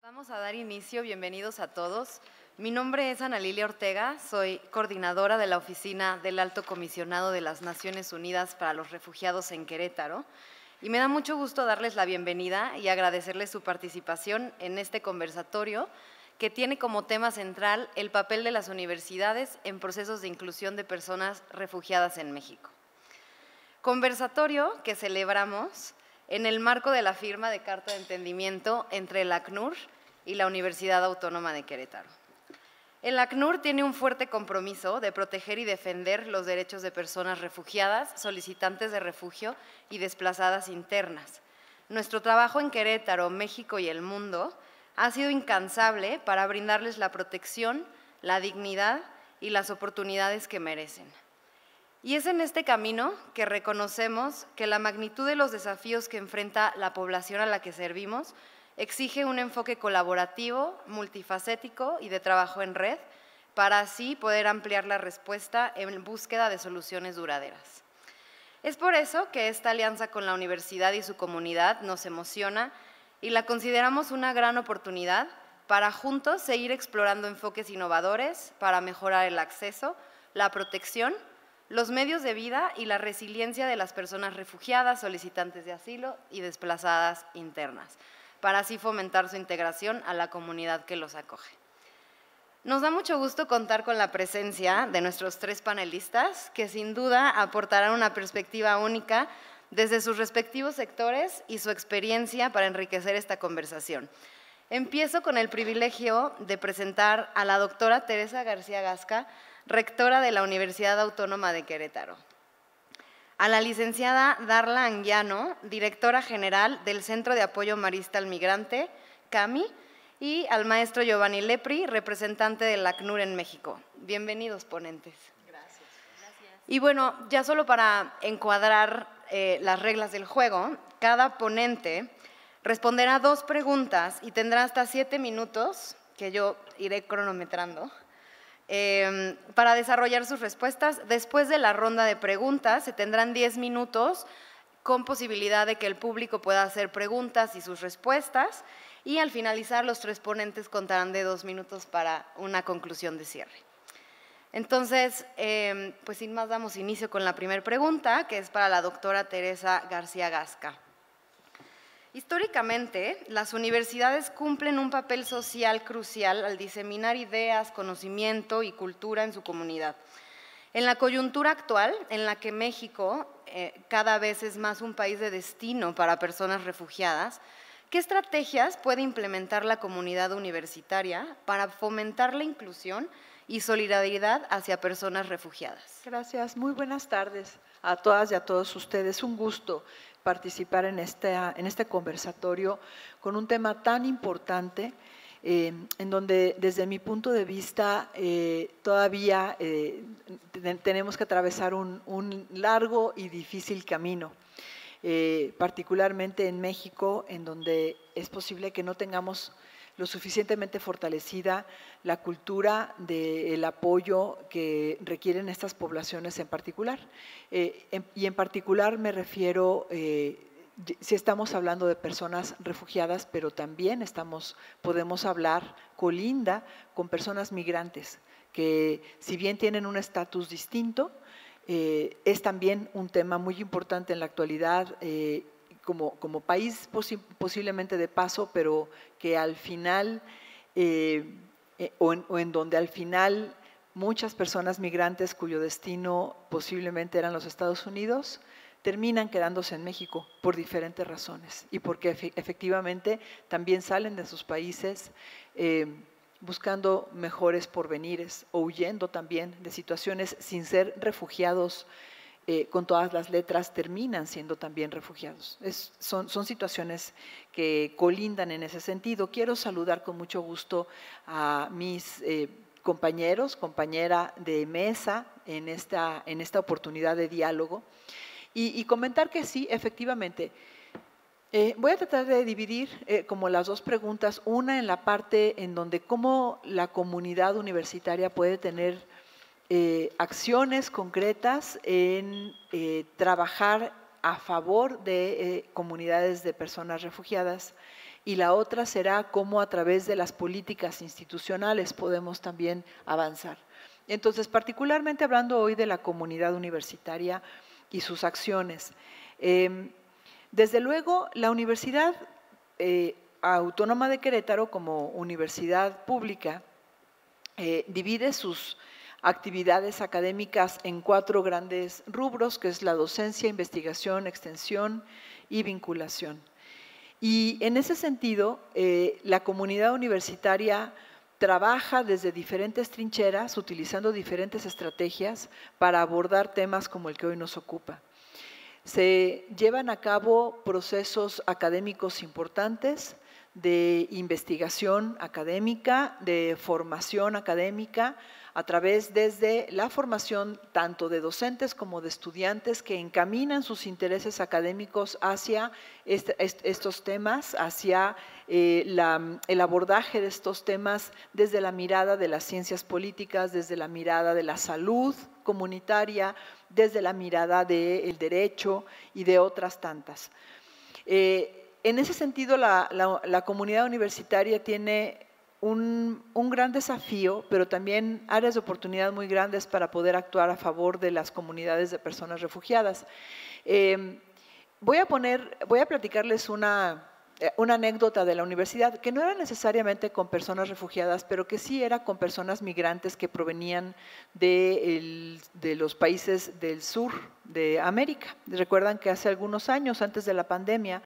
Vamos a dar inicio, bienvenidos a todos. Mi nombre es Ana Lilia Ortega, soy coordinadora de la Oficina del Alto Comisionado de las Naciones Unidas para los Refugiados en Querétaro y me da mucho gusto darles la bienvenida y agradecerles su participación en este conversatorio que tiene como tema central el papel de las universidades en procesos de inclusión de personas refugiadas en México. Conversatorio que celebramos en el marco de la firma de Carta de Entendimiento entre el ACNUR y la Universidad Autónoma de Querétaro. El ACNUR tiene un fuerte compromiso de proteger y defender los derechos de personas refugiadas, solicitantes de refugio y desplazadas internas. Nuestro trabajo en Querétaro, México y el mundo ha sido incansable para brindarles la protección, la dignidad y las oportunidades que merecen. Y es en este camino que reconocemos que la magnitud de los desafíos que enfrenta la población a la que servimos exige un enfoque colaborativo, multifacético y de trabajo en red para así poder ampliar la respuesta en búsqueda de soluciones duraderas. Es por eso que esta alianza con la universidad y su comunidad nos emociona y la consideramos una gran oportunidad para juntos seguir explorando enfoques innovadores para mejorar el acceso, la protección, los medios de vida y la resiliencia de las personas refugiadas, solicitantes de asilo y desplazadas internas, para así fomentar su integración a la comunidad que los acoge. Nos da mucho gusto contar con la presencia de nuestros tres panelistas, que sin duda aportarán una perspectiva única desde sus respectivos sectores y su experiencia para enriquecer esta conversación. Empiezo con el privilegio de presentar a la doctora Teresa García Gasca, rectora de la Universidad Autónoma de Querétaro. A la licenciada Darla Anguiano, directora general del Centro de Apoyo Marista al Migrante, CAMI, y al maestro Giovanni Lepri, representante del ACNUR en México. Bienvenidos, ponentes. Gracias. Y bueno, ya solo para encuadrar las reglas del juego, cada ponente responderá 2 preguntas y tendrá hasta 7 minutos, que yo iré cronometrando, para desarrollar sus respuestas. Después de la ronda de preguntas se tendrán 10 minutos con posibilidad de que el público pueda hacer preguntas y sus respuestas y al finalizar los 3 ponentes contarán de 2 minutos para una conclusión de cierre. Entonces, pues sin más damos inicio con la primera pregunta, que es para la doctora Teresa García Gasca. Históricamente, las universidades cumplen un papel social crucial al diseminar ideas, conocimiento y cultura en su comunidad. En la coyuntura actual, en la que México cada vez es más un país de destino para personas refugiadas, ¿qué estrategias puede implementar la comunidad universitaria para fomentar la inclusión y solidaridad hacia personas refugiadas? Gracias. Muy buenas tardes a todas y a todos ustedes. Un gusto participar en este conversatorio con un tema tan importante en donde desde mi punto de vista todavía tenemos que atravesar un largo y difícil camino, particularmente en México, en donde es posible que no tengamos lo suficientemente fortalecida la cultura del apoyo que requieren estas poblaciones en particular. Y en particular me refiero, si estamos hablando de personas refugiadas, pero también podemos hablar, colinda con personas migrantes, que si bien tienen un estatus distinto, es también un tema muy importante en la actualidad, como país posiblemente de paso, pero que al final, o en donde al final muchas personas migrantes cuyo destino posiblemente eran los Estados Unidos, terminan quedándose en México por diferentes razones y porque efectivamente también salen de sus países buscando mejores porvenires o huyendo también de situaciones sin ser refugiados. Con todas las letras terminan siendo también refugiados. Son situaciones que colindan en ese sentido. Quiero saludar con mucho gusto a mis compañera de mesa en esta oportunidad de diálogo y comentar que sí, efectivamente, voy a tratar de dividir como las 2 preguntas, una en la parte en donde cómo la comunidad universitaria puede tener acciones concretas en trabajar a favor de comunidades de personas refugiadas y la otra será cómo a través de las políticas institucionales podemos también avanzar. Entonces, particularmente hablando hoy de la comunidad universitaria y sus acciones. Desde luego, la Universidad Autónoma de Querétaro, como universidad pública, divide sus actividades académicas en 4 grandes rubros, que es la docencia, investigación, extensión y vinculación. Y en ese sentido, la comunidad universitaria trabaja desde diferentes trincheras, utilizando diferentes estrategias para abordar temas como el que hoy nos ocupa. Se llevan a cabo procesos académicos importantes de investigación académica, de formación académica, a través desde la formación tanto de docentes como de estudiantes que encaminan sus intereses académicos hacia estos temas, hacia el abordaje de estos temas desde la mirada de las ciencias políticas, desde la mirada de la salud comunitaria, desde la mirada del derecho y de otras tantas. En ese sentido, la comunidad universitaria tiene un gran desafío, pero también áreas de oportunidad muy grandes para poder actuar a favor de las comunidades de personas refugiadas. Voy a platicarles una anécdota de la universidad, que no era necesariamente con personas refugiadas, pero que sí era con personas migrantes que provenían de los países del sur de América. Recuerdan que hace algunos años, antes de la pandemia,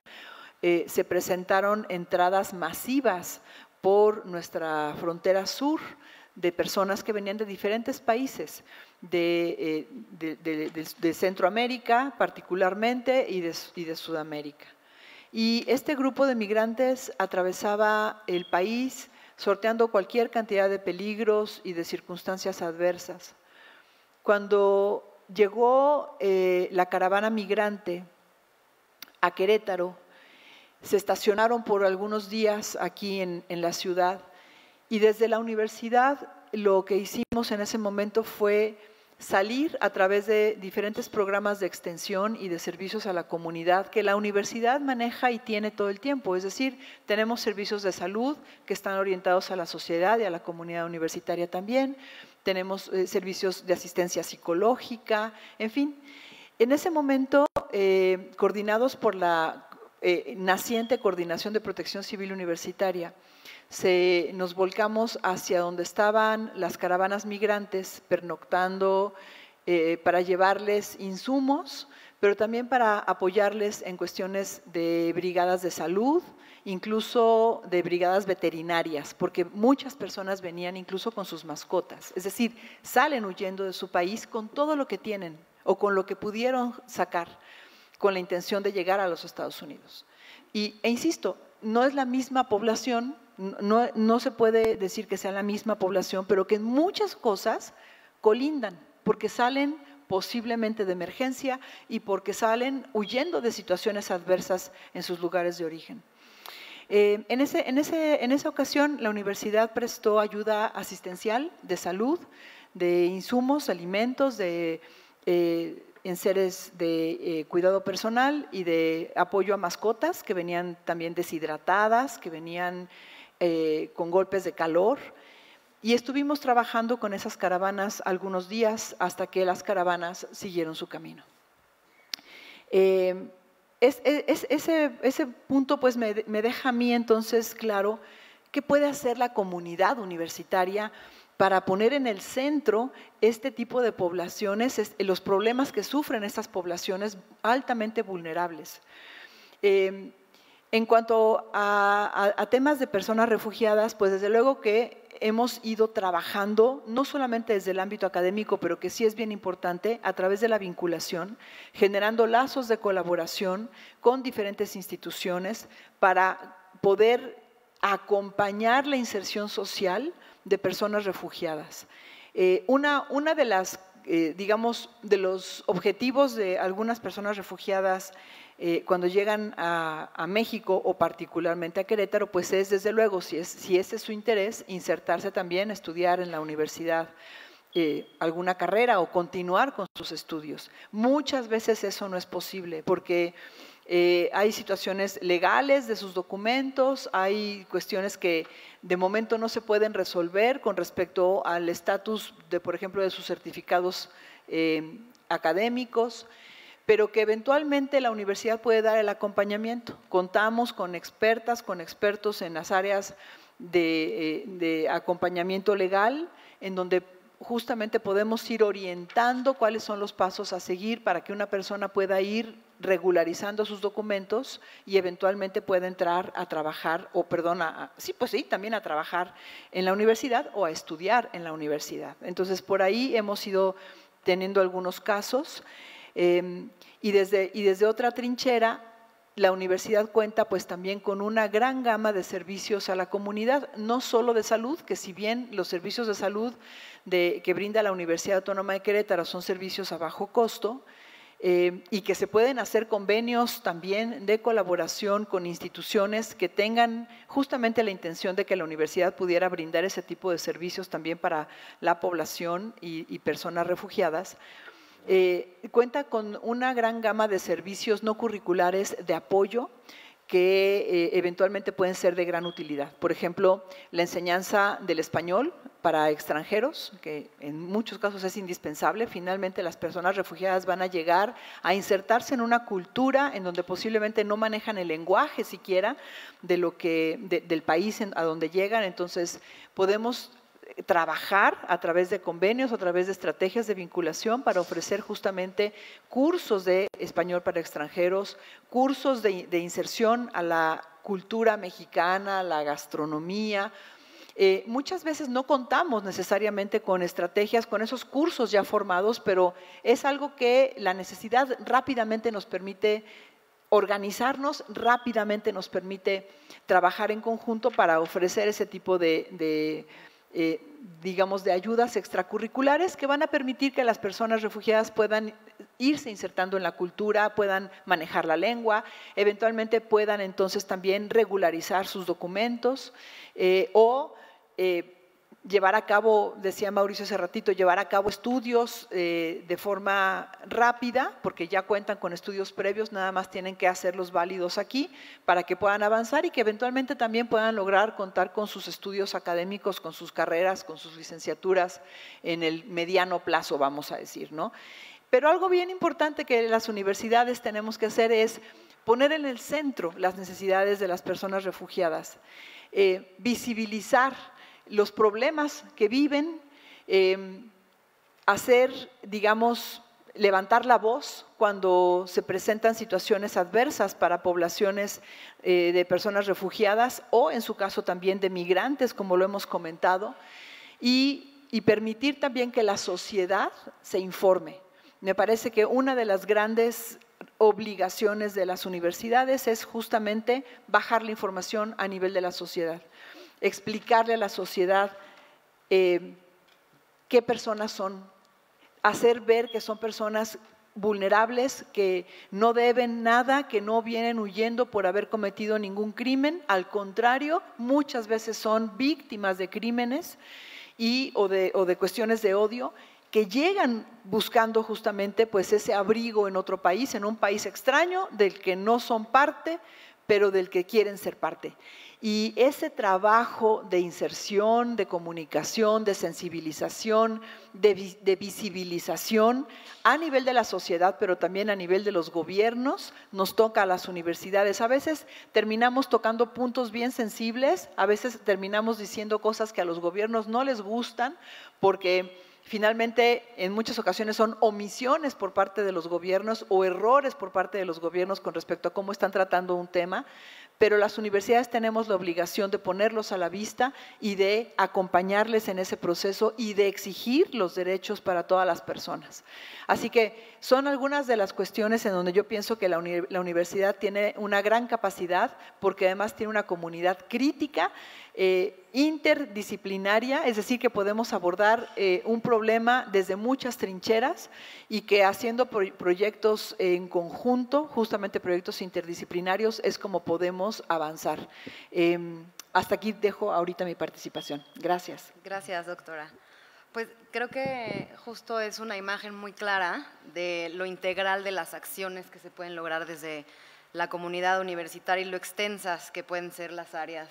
se presentaron entradas masivas por nuestra frontera sur de personas que venían de diferentes países, de Centroamérica particularmente y de Sudamérica. Y este grupo de migrantes atravesaba el país sorteando cualquier cantidad de peligros y de circunstancias adversas. Cuando llegó la caravana migrante a Querétaro, se estacionaron por algunos días aquí en la ciudad y desde la universidad lo que hicimos en ese momento fue salir a través de diferentes programas de extensión y de servicios a la comunidad que la universidad maneja y tiene todo el tiempo. Es decir, tenemos servicios de salud que están orientados a la sociedad y a la comunidad universitaria también, tenemos servicios de asistencia psicológica, en fin. En ese momento, coordinados por la naciente Coordinación de Protección Civil Universitaria, nos volcamos hacia donde estaban las caravanas migrantes pernoctando para llevarles insumos, pero también para apoyarles en cuestiones de brigadas de salud, incluso de brigadas veterinarias, porque muchas personas venían incluso con sus mascotas, es decir, salen huyendo de su país con todo lo que tienen o con lo que pudieron sacar, con la intención de llegar a los Estados Unidos. E insisto, no es la misma población, no se puede decir que sea la misma población, pero que en muchas cosas colindan, porque salen posiblemente de emergencia y porque salen huyendo de situaciones adversas en sus lugares de origen. En esa ocasión, la universidad prestó ayuda asistencial de salud, de insumos, alimentos, de enseres de cuidado personal y de apoyo a mascotas que venían también deshidratadas, que venían con golpes de calor, y estuvimos trabajando con esas caravanas algunos días hasta que las caravanas siguieron su camino. Ese punto pues me deja a mí entonces claro qué puede hacer la comunidad universitaria para poner en el centro este tipo de poblaciones, los problemas que sufren estas poblaciones altamente vulnerables. En cuanto a temas de personas refugiadas, pues desde luego que hemos ido trabajando, no solamente desde el ámbito académico, pero que sí es bien importante, a través de la vinculación, generando lazos de colaboración con diferentes instituciones para poder acompañar la inserción social de personas refugiadas. Una de las, digamos, de los objetivos de algunas personas refugiadas cuando llegan a México o particularmente a Querétaro, pues es desde luego, si ese es su interés, insertarse también, estudiar en la universidad alguna carrera o continuar con sus estudios. Muchas veces eso no es posible porque Hay situaciones legales de sus documentos, hay cuestiones que de momento no se pueden resolver con respecto al estatus, por ejemplo, de sus certificados académicos, pero que eventualmente la universidad puede dar el acompañamiento. Contamos con expertas, con expertos en las áreas de acompañamiento legal, en donde justamente podemos ir orientando cuáles son los pasos a seguir para que una persona pueda ir regularizando sus documentos y eventualmente pueda entrar a trabajar, también a trabajar en la universidad o a estudiar en la universidad. Entonces, por ahí hemos ido teniendo algunos casos y desde otra trinchera, la universidad cuenta pues también con una gran gama de servicios a la comunidad, no solo de salud, que si bien los servicios de salud que brinda la Universidad Autónoma de Querétaro son servicios a bajo costo, y que se pueden hacer convenios también de colaboración con instituciones que tengan justamente la intención de que la universidad pudiera brindar ese tipo de servicios también para la población y personas refugiadas. Cuenta con una gran gama de servicios no curriculares de apoyo que eventualmente pueden ser de gran utilidad. Por ejemplo, la enseñanza del español para extranjeros, que en muchos casos es indispensable. Finalmente, las personas refugiadas van a llegar a insertarse en una cultura en donde posiblemente no manejan el lenguaje siquiera del país a donde llegan. Entonces, podemos trabajar a través de convenios, a través de estrategias de vinculación para ofrecer justamente cursos de español para extranjeros, cursos de inserción a la cultura mexicana, a la gastronomía. Muchas veces no contamos necesariamente con estrategias, con esos cursos ya formados, pero es algo que la necesidad rápidamente nos permite organizarnos, rápidamente nos permite trabajar en conjunto para ofrecer ese tipo de ayudas extracurriculares que van a permitir que las personas refugiadas puedan irse insertando en la cultura, puedan manejar la lengua, eventualmente puedan entonces también regularizar sus documentos llevar a cabo, decía Mauricio hace ratito, llevar a cabo estudios de forma rápida, porque ya cuentan con estudios previos, nada más tienen que hacerlos válidos aquí para que puedan avanzar y que eventualmente también puedan lograr contar con sus estudios académicos, con sus carreras, con sus licenciaturas en el mediano plazo, vamos a decir, ¿no? Pero algo bien importante que las universidades tenemos que hacer es poner en el centro las necesidades de las personas refugiadas, visibilizar los problemas que viven, levantar la voz cuando se presentan situaciones adversas para poblaciones de personas refugiadas o en su caso también de migrantes, como lo hemos comentado, y permitir también que la sociedad se informe. Me parece que una de las grandes obligaciones de las universidades es justamente bajar la información a nivel de la sociedad, explicarle a la sociedad qué personas son, hacer ver que son personas vulnerables, que no deben nada, que no vienen huyendo por haber cometido ningún crimen, al contrario, muchas veces son víctimas de crímenes o de cuestiones de odio, que llegan buscando justamente pues ese abrigo en otro país, en un país extraño del que no son parte, pero del que quieren ser parte. Y ese trabajo de inserción, de comunicación, de sensibilización, de visibilización a nivel de la sociedad, pero también a nivel de los gobiernos, nos toca a las universidades. A veces terminamos tocando puntos bien sensibles, a veces terminamos diciendo cosas que a los gobiernos no les gustan, porque finalmente en muchas ocasiones son omisiones por parte de los gobiernos o errores por parte de los gobiernos con respecto a cómo están tratando un tema, pero las universidades tenemos la obligación de ponerlos a la vista y de acompañarles en ese proceso y de exigir los derechos para todas las personas. Así que son algunas de las cuestiones en donde yo pienso que la universidad tiene una gran capacidad, porque además tiene una comunidad crítica, interdisciplinaria, es decir, que podemos abordar un problema desde muchas trincheras y que haciendo proyectos en conjunto, justamente proyectos interdisciplinarios, es como podemos avanzar. Hasta aquí dejo ahorita mi participación. Gracias. Gracias, doctora. Pues creo que justo es una imagen muy clara de lo integral de las acciones que se pueden lograr desde la comunidad universitaria y lo extensas que pueden ser las áreas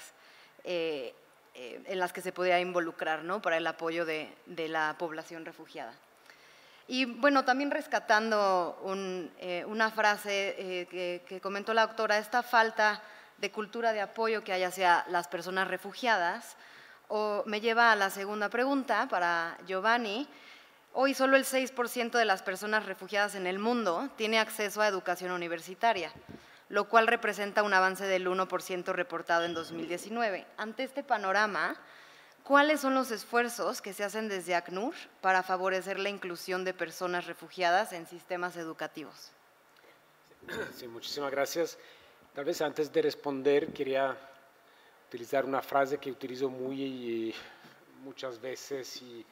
en las que se podría involucrar, ¿no?, para el apoyo de la población refugiada. Y bueno, también rescatando una frase que comentó la doctora, esta falta de cultura de apoyo que hay hacia las personas refugiadas, me lleva a la segunda pregunta para Giovanni. Hoy solo el 6% de las personas refugiadas en el mundo tiene acceso a educación universitaria, lo cual representa un avance del 1% reportado en 2019. Ante este panorama, ¿cuáles son los esfuerzos que se hacen desde ACNUR para favorecer la inclusión de personas refugiadas en sistemas educativos? Sí, muchísimas gracias. Tal vez antes de responder quería utilizar una frase que utilizo muchas veces y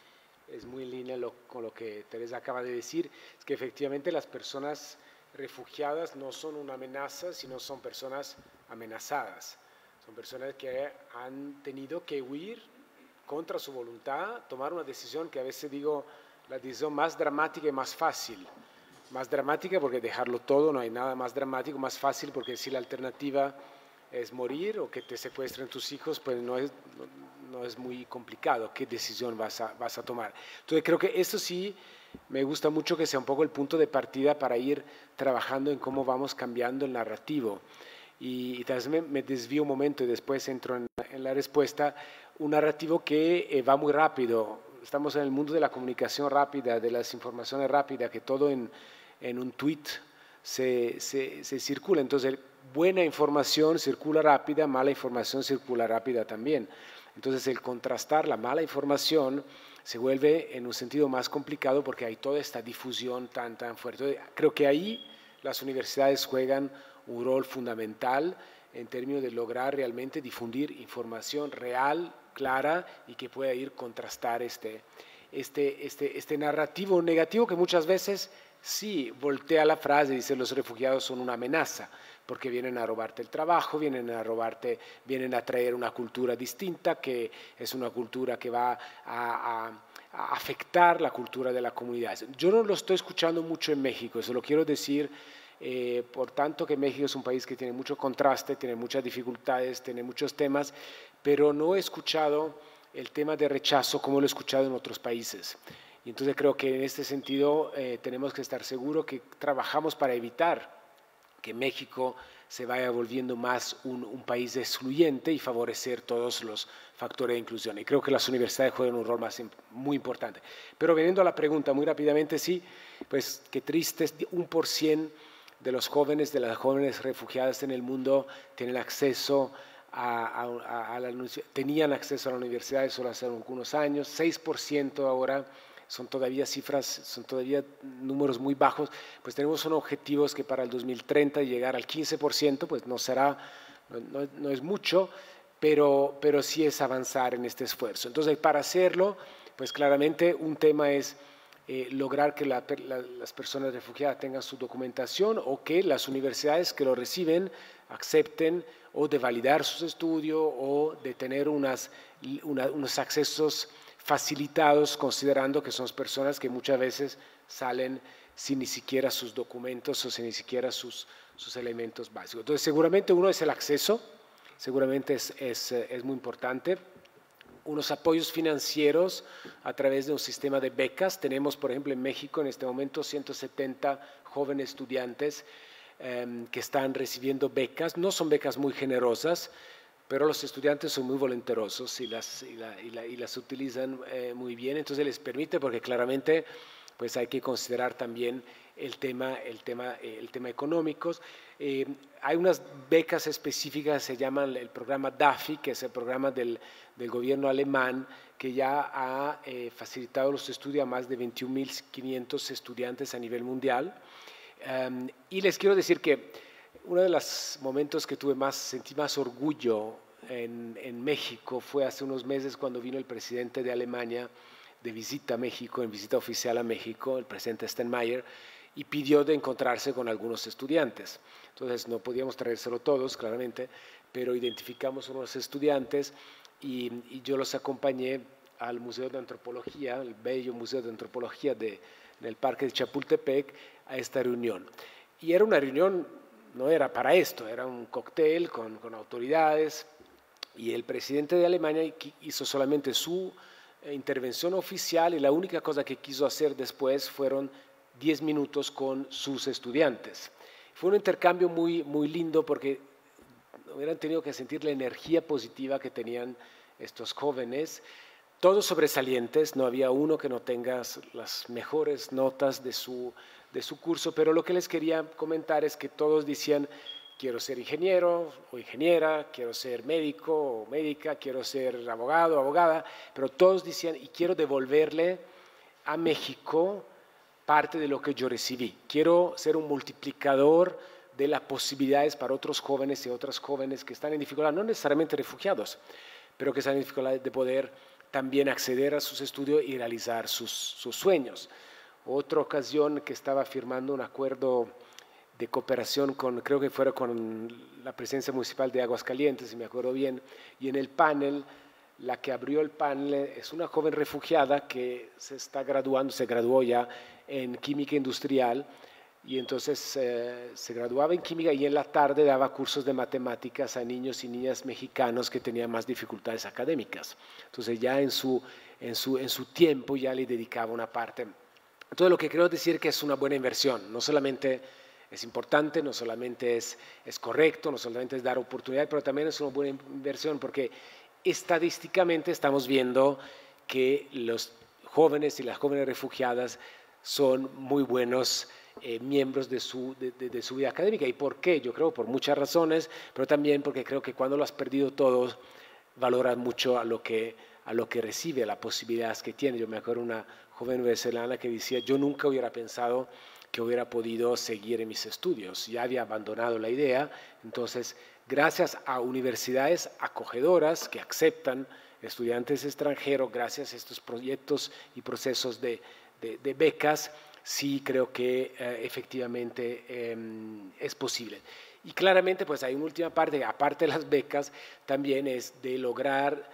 es muy en línea con lo que Teresa acaba de decir, es que efectivamente las personas refugiadas no son una amenaza, sino son personas amenazadas. Son personas que han tenido que huir contra su voluntad, tomar una decisión que a veces digo la decisión más dramática y más fácil. Más dramática porque dejarlo todo, no hay nada más dramático, más fácil porque si la alternativa es morir o que te secuestren tus hijos, pues no es muy complicado qué decisión vas a tomar. Entonces creo que eso sí me gusta mucho que sea un poco el punto de partida para ir trabajando en cómo vamos cambiando el narrativo. Y tal vez me desvío un momento y después entro en la respuesta. Un narrativo que va muy rápido. Estamos en el mundo de la comunicación rápida, de las informaciones rápidas, que todo en un tweet se circula. Entonces, buena información circula rápida, mala información circula rápida también. Entonces, el contrastar la mala información se vuelve en un sentido más complicado porque hay toda esta difusión tan fuerte. Creo que ahí las universidades juegan un rol fundamental en términos de lograr realmente difundir información real, clara y que pueda ir contrastar este narrativo negativo que muchas veces sí voltea la frase y dice los refugiados son una amenaza porque vienen a robarte el trabajo, vienen a traer una cultura distinta que es una cultura que va a afectar la cultura de la comunidad. Yo no lo estoy escuchando mucho en México, eso lo quiero decir. Por tanto que México es un país que tiene mucho contraste, tiene muchas dificultades, tiene muchos temas, pero no he escuchado el tema de rechazo como lo he escuchado en otros países. Y entonces creo que en este sentido tenemos que estar seguros que trabajamos para evitar que México se vaya volviendo más un país excluyente y favorecer todos los factores de inclusión. Y creo que las universidades juegan un rol muy importante. Pero veniendo a la pregunta muy rápidamente, sí, pues qué triste, 1% de los jóvenes, de las jóvenes refugiadas en el mundo tienen acceso tenían acceso a la universidad solo hace algunos años, 6% ahora, son todavía cifras, son todavía números muy bajos, pues tenemos unos objetivos que para el 2030 llegar al 15%, pues no es mucho, pero sí es avanzar en este esfuerzo. Entonces, para hacerlo, pues claramente un tema es lograr que las personas refugiadas tengan su documentación o que las universidades que lo reciben acepten o de validar sus estudios o de tener unos accesos facilitados considerando que son personas que muchas veces salen sin ni siquiera sus documentos o sin ni siquiera sus elementos básicos. Entonces seguramente uno es el acceso, seguramente es muy importante. Unos apoyos financieros a través de un sistema de becas. Tenemos, por ejemplo, en México en este momento 170 jóvenes estudiantes que están recibiendo becas. No son becas muy generosas, pero los estudiantes son muy voluntarosos y las utilizan muy bien. Entonces les permite, porque claramente pues hay que considerar también el tema económico. Hay unas becas específicas, se llaman el programa DAFI, que es el programa del gobierno alemán, que ya ha facilitado los estudios a más de 21.500 estudiantes a nivel mundial. Y les quiero decir que uno de los momentos que sentí más orgullo en México fue hace unos meses cuando vino el presidente de Alemania de visita a México, en visita oficial a México, el presidente Steinmeier, y pidió de encontrarse con algunos estudiantes. Entonces no podíamos traérselo todos, claramente, pero identificamos unos estudiantes y yo los acompañé al Museo de Antropología, el bello Museo de Antropología del Parque de Chapultepec, a esta reunión. Y era una reunión no era para esto, era un cóctel con autoridades, y el presidente de Alemania hizo solamente su intervención oficial, y la única cosa que quiso hacer después fueron 10 minutos con sus estudiantes. Fue un intercambio muy, muy lindo, porque hubieran tenido que sentir la energía positiva que tenían estos jóvenes, todos sobresalientes, no había uno que no tenga las mejores notas de su curso, pero lo que les quería comentar es que todos decían: quiero ser ingeniero o ingeniera, quiero ser médico o médica, quiero ser abogado o abogada, pero todos decían: y quiero devolverle a México parte de lo que yo recibí, quiero ser un multiplicador de las posibilidades para otros jóvenes y otras jóvenes que están en dificultad, no necesariamente refugiados, pero que están en dificultad de poder también acceder a sus estudios y realizar sus sueños. Otra ocasión que estaba firmando un acuerdo de cooperación creo que fuera con la Presidencia Municipal de Aguascalientes, si me acuerdo bien, y en el panel, la que abrió el panel es una joven refugiada que se graduó ya en química industrial, y entonces se graduaba en química y en la tarde daba cursos de matemáticas a niños y niñas mexicanos que tenían más dificultades académicas. Entonces ya en su tiempo ya le dedicaba una parte. Entonces lo que quiero decir es que es una buena inversión, no solamente es importante, no solamente es correcto, no solamente es dar oportunidad, pero también es una buena inversión, porque estadísticamente estamos viendo que los jóvenes y las jóvenes refugiadas son muy buenos miembros de su vida académica. ¿Y por qué? Yo creo por muchas razones, pero también porque creo que cuando lo has perdido todo, valoras mucho a lo que recibe, las posibilidades que tiene. Yo me acuerdo de una joven venezolana que decía: yo nunca hubiera pensado que hubiera podido seguir en mis estudios, ya había abandonado la idea. Entonces, gracias a universidades acogedoras que aceptan estudiantes extranjeros, gracias a estos proyectos y procesos de becas, sí creo que efectivamente es posible. Y claramente pues hay una última parte, aparte de las becas, también es de lograr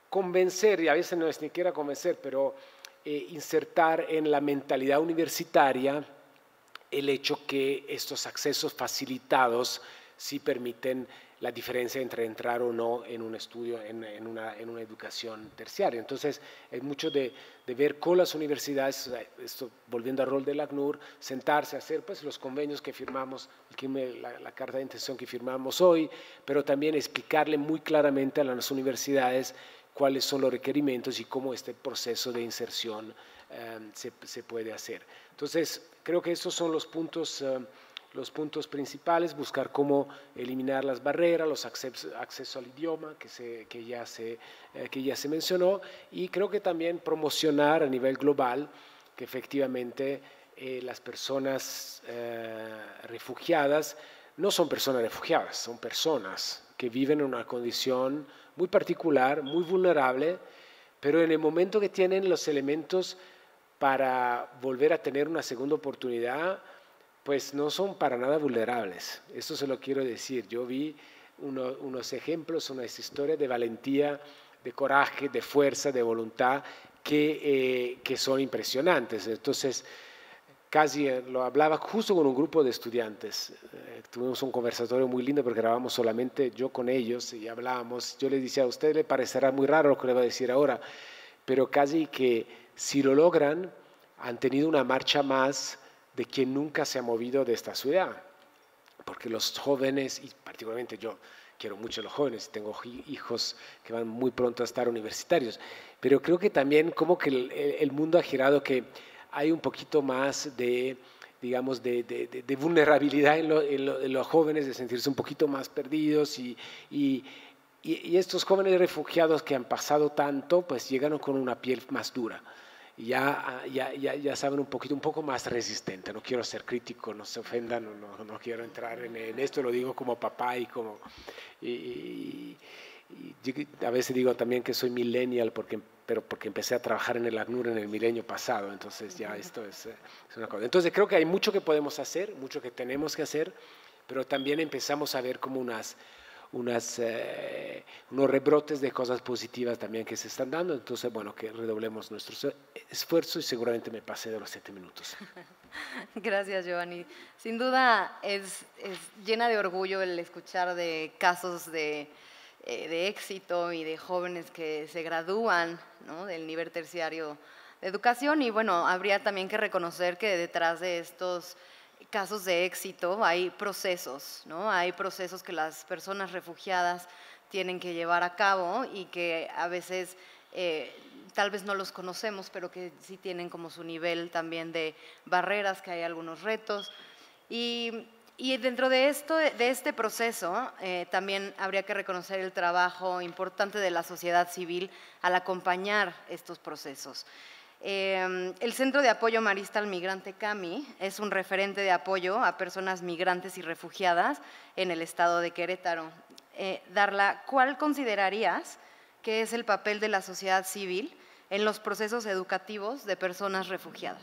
convencer, y a veces no es ni siquiera convencer, pero insertar en la mentalidad universitaria el hecho que estos accesos facilitados sí permiten la diferencia entre entrar o no en un estudio, en una educación terciaria. Entonces, es mucho de ver con las universidades, esto, volviendo al rol del ACNUR, sentarse a hacer pues, los convenios que firmamos, la carta de intención que firmamos hoy, pero también explicarle muy claramente a las universidades cuáles son los requerimientos y cómo este proceso de inserción se puede hacer. Entonces, creo que estos son los puntos principales: buscar cómo eliminar las barreras, los acceso al idioma que ya se mencionó, y creo que también promocionar a nivel global que efectivamente las personas refugiadas no son personas refugiadas, son personas que viven en una condición muy particular, muy vulnerable, pero en el momento que tienen los elementos para volver a tener una segunda oportunidad, pues no son para nada vulnerables. Eso se lo quiero decir. Yo vi unos ejemplos, unas historias de valentía, de coraje, de fuerza, de voluntad, que son impresionantes. Entonces, casi lo hablaba justo con un grupo de estudiantes. Tuvimos un conversatorio muy lindo porque grabamos solamente yo con ellos y hablábamos. Yo les decía: a usted le parecerá muy raro lo que le voy a decir ahora, pero casi que si lo logran, han tenido una marcha más de quien nunca se ha movido de esta ciudad. Porque los jóvenes, y particularmente yo quiero mucho a los jóvenes, tengo hijos que van muy pronto a estar universitarios, pero creo que también como que el mundo ha girado, que hay un poquito más de, digamos, de vulnerabilidad en los jóvenes, de sentirse un poquito más perdidos, y estos jóvenes refugiados que han pasado tanto, pues llegan con una piel más dura. Ya saben un poco más resistente. No quiero ser crítico, no se ofendan, no quiero entrar en esto, lo digo como papá y a veces digo también que soy millennial pero porque empecé a trabajar en el ACNUR en el milenio pasado, entonces ya esto es una cosa. Entonces creo que hay mucho que podemos hacer, mucho que tenemos que hacer, pero también empezamos a ver como unos rebrotes de cosas positivas también que se están dando. Entonces, bueno, que redoblemos nuestro esfuerzo y seguramente me pasé de los 7 minutos. Gracias, Giovanni. Sin duda es llena de orgullo el escuchar de casos de éxito y de jóvenes que se gradúan, ¿no?, del nivel terciario de educación. Y bueno, habría también que reconocer que detrás de estos casos de éxito hay procesos, ¿no? Hay procesos que las personas refugiadas tienen que llevar a cabo y que a veces tal vez no los conocemos, pero que sí tienen como su nivel también de barreras, que hay algunos retos. Y dentro de este proceso también habría que reconocer el trabajo importante de la sociedad civil al acompañar estos procesos. El Centro de Apoyo Marista al Migrante CAMI es un referente de apoyo a personas migrantes y refugiadas en el estado de Querétaro. Darla, ¿cuál considerarías que es el papel de la sociedad civil en los procesos educativos de personas refugiadas?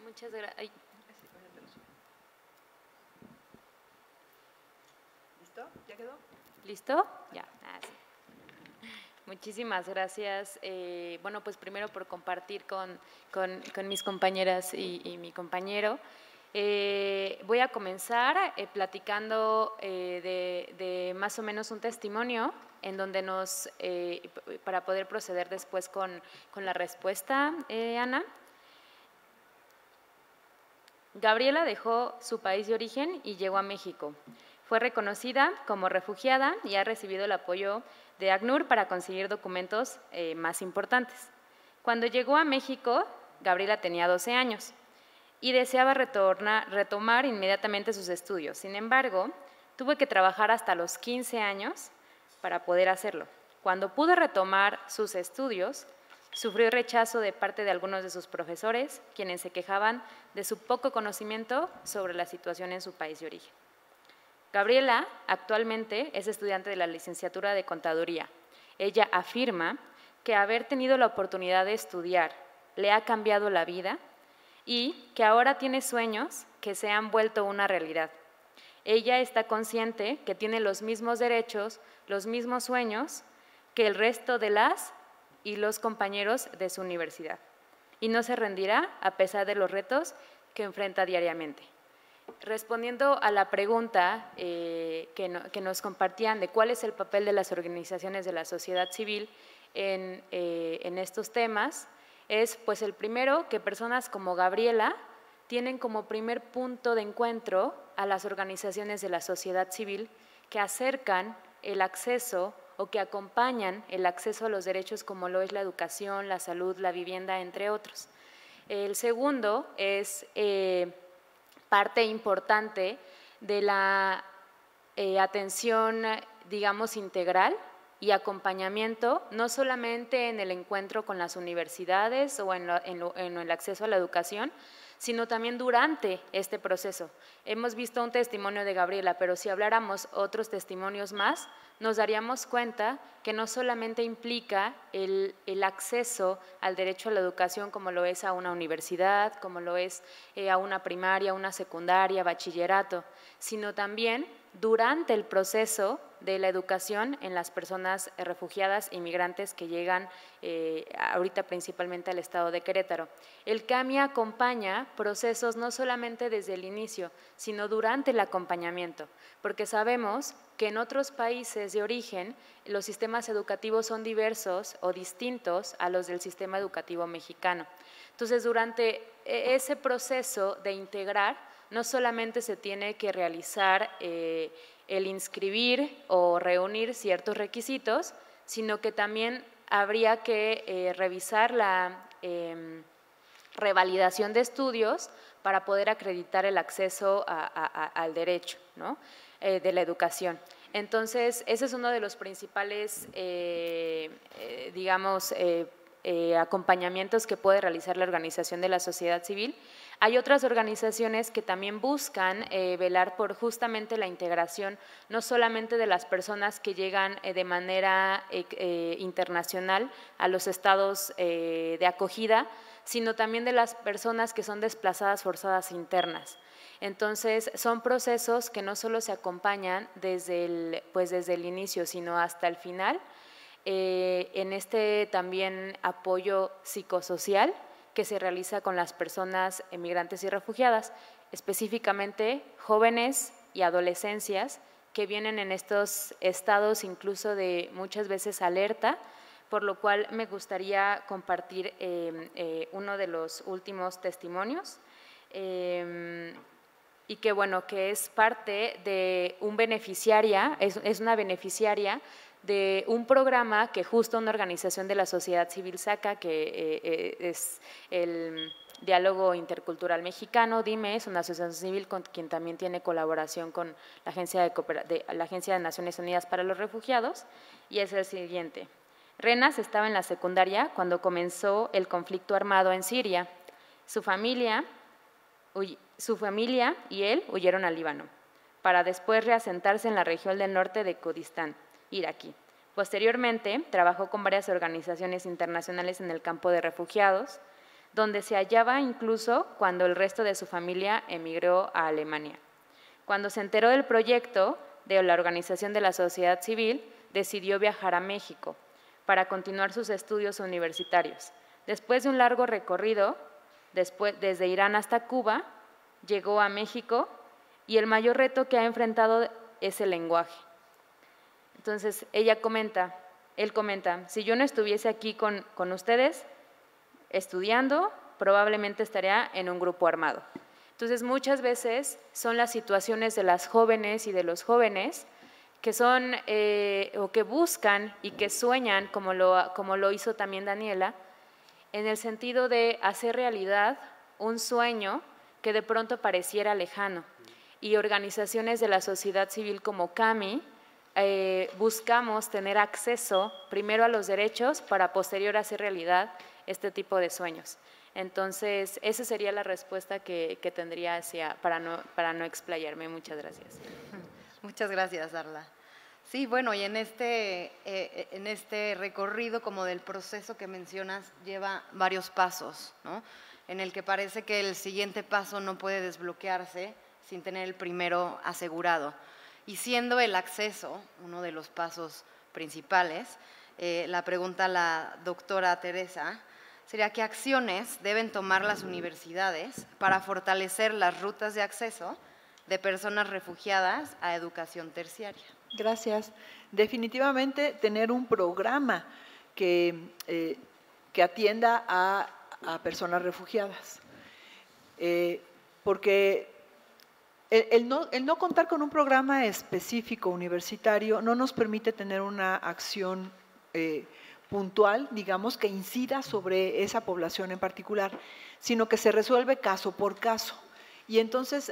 Muchas gracias. ¿Listo? ¿Ya quedó? ¿Listo? Ya. Sí. Muchísimas gracias. Bueno, pues primero por compartir con mis compañeras y mi compañero. Voy a comenzar platicando de más o menos un testimonio en donde para poder proceder después con la respuesta, Ana. Gabriela dejó su país de origen y llegó a México. Fue reconocida como refugiada y ha recibido el apoyo de ACNUR para conseguir documentos más importantes. Cuando llegó a México, Gabriela tenía 12 años y deseaba retomar inmediatamente sus estudios. Sin embargo, tuvo que trabajar hasta los 15 años para poder hacerlo. Cuando pudo retomar sus estudios, sufrió rechazo de parte de algunos de sus profesores, quienes se quejaban de su poco conocimiento sobre la situación en su país de origen. Gabriela actualmente es estudiante de la licenciatura de Contaduría. Ella afirma que haber tenido la oportunidad de estudiar le ha cambiado la vida y que ahora tiene sueños que se han vuelto una realidad. Ella está consciente que tiene los mismos derechos, los mismos sueños que el resto de las y los compañeros de su universidad y no se rendirá a pesar de los retos que enfrenta diariamente. Respondiendo a la pregunta que nos compartían de cuál es el papel de las organizaciones de la sociedad civil en estos temas, es pues el primero, que personas como Gabriela tienen como primer punto de encuentro a las organizaciones de la sociedad civil que acercan el acceso o que acompañan el acceso a los derechos como lo es la educación, la salud, la vivienda, entre otros. El segundo es parte importante de la atención, digamos, integral y acompañamiento, no solamente en el encuentro con las universidades o en el acceso a la educación, sino también durante este proceso. Hemos visto un testimonio de Gabriela, pero si habláramos otros testimonios más, nos daríamos cuenta que no solamente implica el acceso al derecho a la educación como lo es a una universidad, como lo es a una primaria, una secundaria, bachillerato, sino también durante el proceso de la educación en las personas refugiadas y migrantes que llegan ahorita principalmente al estado de Querétaro. El CAMI acompaña procesos no solamente desde el inicio, sino durante el acompañamiento, porque sabemos que en otros países de origen los sistemas educativos son diversos o distintos a los del sistema educativo mexicano. Entonces, durante ese proceso de integrar, no solamente se tiene que realizar el inscribir o reunir ciertos requisitos, sino que también habría que revisar la revalidación de estudios para poder acreditar el acceso al derecho, ¿no?, de la educación. Entonces, ese es uno de los principales, digamos, acompañamientos que puede realizar la organización de la sociedad civil. Hay otras organizaciones que también buscan velar por justamente la integración, no solamente de las personas que llegan de manera internacional a los estados de acogida, sino también de las personas que son desplazadas forzadas internas. Entonces, son procesos que no solo se acompañan desde el inicio, sino hasta el final, en este también apoyo psicosocial que se realiza con las personas migrantes y refugiadas, específicamente jóvenes y adolescencias que vienen en estos estados incluso de muchas veces alerta, por lo cual me gustaría compartir uno de los últimos testimonios y que bueno, que es parte de un beneficiaria, es una beneficiaria de un programa que justo una organización de la sociedad civil saca, que es el Diálogo Intercultural Mexicano, DIME, es una asociación civil con quien también tiene colaboración con la Agencia de Naciones Unidas para los Refugiados, y es el siguiente. Renas estaba en la secundaria cuando comenzó el conflicto armado en Siria. Su familia y él huyeron al Líbano, para después reasentarse en la región del norte de Kurdistán, iraquí. Posteriormente, trabajó con varias organizaciones internacionales en el campo de refugiados, donde se hallaba incluso cuando el resto de su familia emigró a Alemania. Cuando se enteró del proyecto de la Organización de la Sociedad Civil, decidió viajar a México para continuar sus estudios universitarios. Después de un largo recorrido, desde Irán hasta Cuba, llegó a México y el mayor reto que ha enfrentado es el lenguaje. Entonces, él comenta, si yo no estuviese aquí con ustedes estudiando, probablemente estaría en un grupo armado. Entonces, muchas veces son las situaciones de las jóvenes y de los jóvenes que son o que buscan y que sueñan, como lo hizo también Daniela, en el sentido de hacer realidad un sueño que de pronto pareciera lejano. Y organizaciones de la sociedad civil como CAMI buscamos tener acceso primero a los derechos para posterior hacer realidad este tipo de sueños. Entonces, esa sería la respuesta que tendría para no explayarme. Muchas gracias. Muchas gracias, Darla. Sí, bueno, y en este recorrido como del proceso que mencionas lleva varios pasos, ¿no? En el que parece que el siguiente paso no puede desbloquearse sin tener el primero asegurado. Y siendo el acceso uno de los pasos principales, la pregunta a la doctora Teresa sería ¿qué acciones deben tomar las universidades para fortalecer las rutas de acceso de personas refugiadas a educación terciaria? Gracias. Definitivamente tener un programa que atienda a personas refugiadas, porque el no contar con un programa específico universitario no nos permite tener una acción puntual, digamos, que incida sobre esa población en particular, sino que se resuelve caso por caso. Y entonces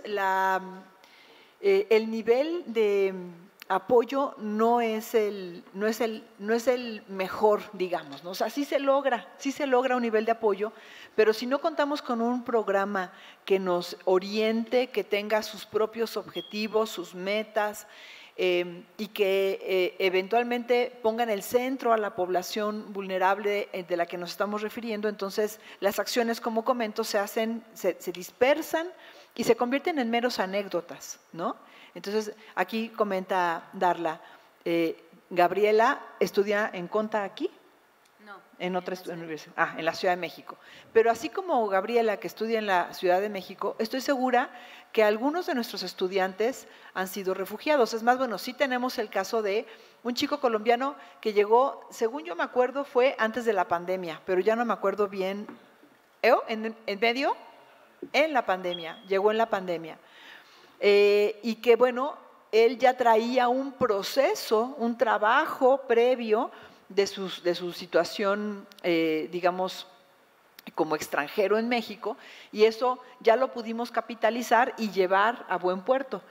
el nivel de apoyo no es el mejor, digamos, ¿no? O sea, sí se logra un nivel de apoyo, pero si no contamos con un programa que nos oriente, que tenga sus propios objetivos, sus metas, y que eventualmente ponga en el centro a la población vulnerable de la que nos estamos refiriendo, entonces las acciones, como comento, se dispersan y se convierten en meros anécdotas, ¿no? Entonces, aquí comenta Darla, Gabriela estudia en Conta aquí. No. En otra universidad, en la Ciudad de México. Pero así como Gabriela, que estudia en la Ciudad de México, estoy segura que algunos de nuestros estudiantes han sido refugiados. Es más, bueno, sí tenemos el caso de un chico colombiano que llegó, según yo me acuerdo, fue antes de la pandemia, pero ya no me acuerdo bien. En la pandemia, llegó en la pandemia. Y que, bueno, él ya traía un proceso, un trabajo previo de su situación, digamos, como extranjero en México, y eso ya lo pudimos capitalizar y llevar a buen puerto,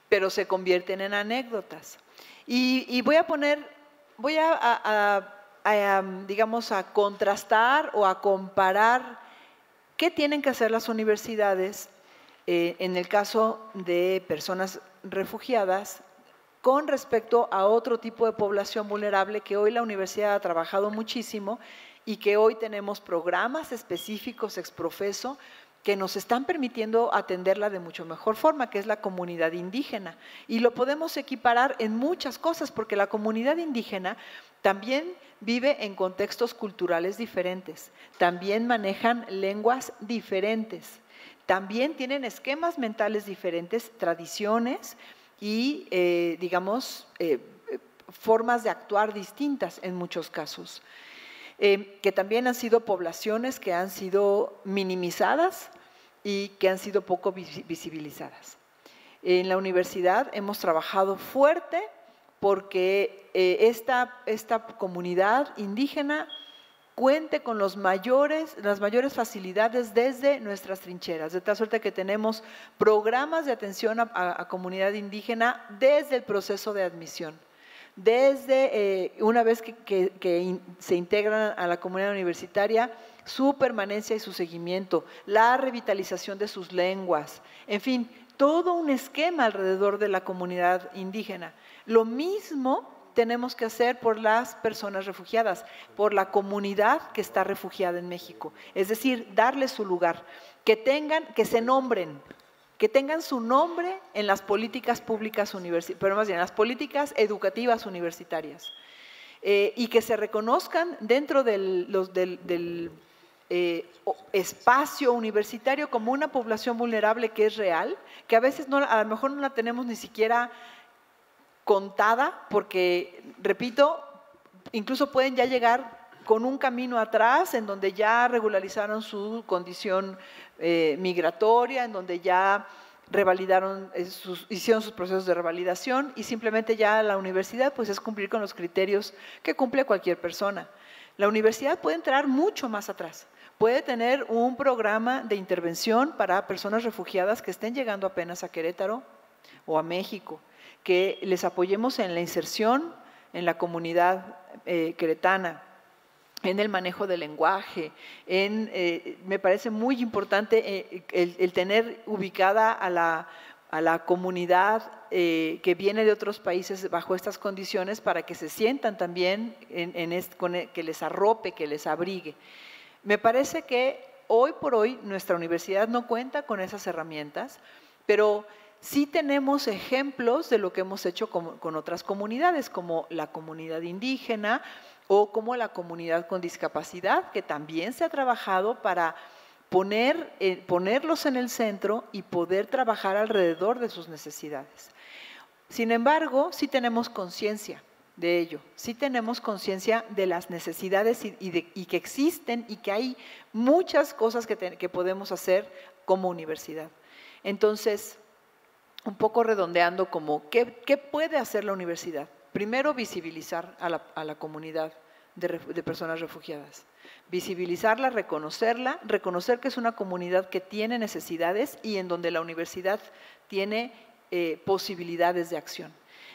pero se convierten en anécdotas. Y voy digamos, a contrastar o a comparar qué tienen que hacer las universidades en el caso de personas refugiadas con respecto a otro tipo de población vulnerable que hoy la universidad ha trabajado muchísimo y que hoy tenemos programas específicos ex profeso que nos están permitiendo atenderla de mucho mejor forma, que es la comunidad indígena. Y lo podemos equiparar en muchas cosas, porque la comunidad indígena también vive en contextos culturales diferentes, también manejan lenguas diferentes, también tienen esquemas mentales diferentes, tradiciones y, formas de actuar distintas en muchos casos. Que también han sido poblaciones que han sido minimizadas y que han sido poco visibilizadas. En la universidad hemos trabajado fuerte porque esta comunidad indígena cuente con las mayores facilidades desde nuestras trincheras, de tal suerte que tenemos programas de atención a comunidad indígena desde el proceso de admisión. Desde una vez que se integran a la comunidad universitaria, su permanencia y su seguimiento, la revitalización de sus lenguas, en fin, todo un esquema alrededor de la comunidad indígena. Lo mismo tenemos que hacer por las personas refugiadas, por la comunidad que está refugiada en México. Es decir, darles su lugar, que se nombren, que tengan su nombre en las políticas públicas pero más bien en las políticas educativas universitarias, y que se reconozcan dentro del espacio universitario como una población vulnerable que es real, que a veces a lo mejor no la tenemos ni siquiera contada, porque, repito, incluso pueden ya llegar con un camino atrás en donde ya regularizaron su condición migratoria, en donde ya revalidaron, hicieron sus procesos de revalidación y simplemente ya la universidad pues es cumplir con los criterios que cumple cualquier persona. La universidad puede entrar mucho más atrás, puede tener un programa de intervención para personas refugiadas que estén llegando apenas a Querétaro o a México, que les apoyemos en la inserción en la comunidad queretana, en el manejo del lenguaje, me parece muy importante el tener ubicada a la comunidad que viene de otros países bajo estas condiciones para que se sientan también, que les arrope, que les abrigue. Me parece que hoy por hoy nuestra universidad no cuenta con esas herramientas, pero sí tenemos ejemplos de lo que hemos hecho con otras comunidades, como la comunidad indígena o como la comunidad con discapacidad, que también se ha trabajado para ponerlos en el centro y poder trabajar alrededor de sus necesidades. Sin embargo, sí tenemos conciencia de ello, sí tenemos conciencia de las necesidades y que existen y que hay muchas cosas que podemos hacer como universidad. Entonces, un poco redondeando como, ¿qué puede hacer la universidad? Primero, visibilizar a la comunidad de personas refugiadas. Visibilizarla, reconocer que es una comunidad que tiene necesidades y en donde la universidad tiene posibilidades de acción.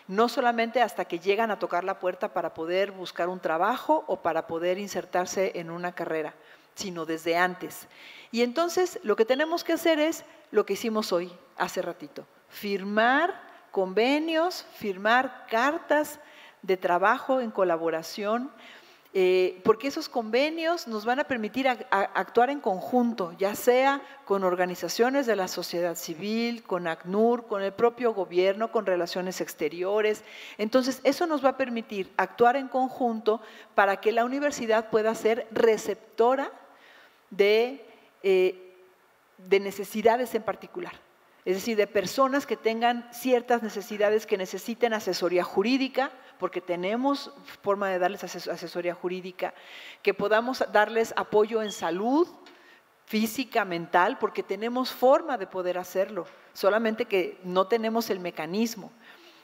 No solamente hasta que llegan a tocar la puerta para poder buscar un trabajo o para poder insertarse en una carrera, sino desde antes. Y entonces lo que tenemos que hacer es lo que hicimos hoy, hace ratito, firmar convenios, firmar cartas de trabajo en colaboración, porque esos convenios nos van a permitir actuar en conjunto, ya sea con organizaciones de la sociedad civil, con ACNUR, con el propio gobierno, con relaciones exteriores. Entonces, eso nos va a permitir actuar en conjunto para que la universidad pueda ser receptora de necesidades en particular. Es decir, de personas que tengan ciertas necesidades, que necesiten asesoría jurídica, porque tenemos forma de darles asesoría jurídica, que podamos darles apoyo en salud física, mental, porque tenemos forma de poder hacerlo, solamente que no tenemos el mecanismo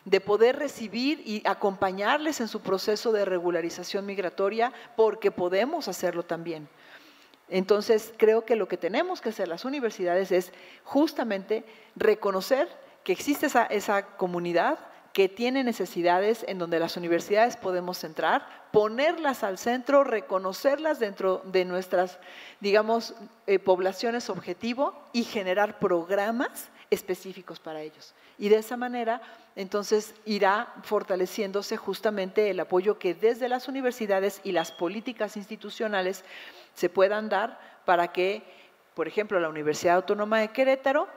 de poder recibir y acompañarles en su proceso de regularización migratoria, porque podemos hacerlo también. Entonces, creo que lo que tenemos que hacer las universidades es justamente reconocer que existe esa comunidad que tiene necesidades en donde las universidades podemos entrar, ponerlas al centro, reconocerlas dentro de nuestras, digamos, poblaciones objetivo y generar programas específicos para ellos. Y de esa manera, entonces, irá fortaleciéndose justamente el apoyo que desde las universidades y las políticas institucionales se puedan dar para que por ejemplo, la Universidad Autónoma de Querétaro,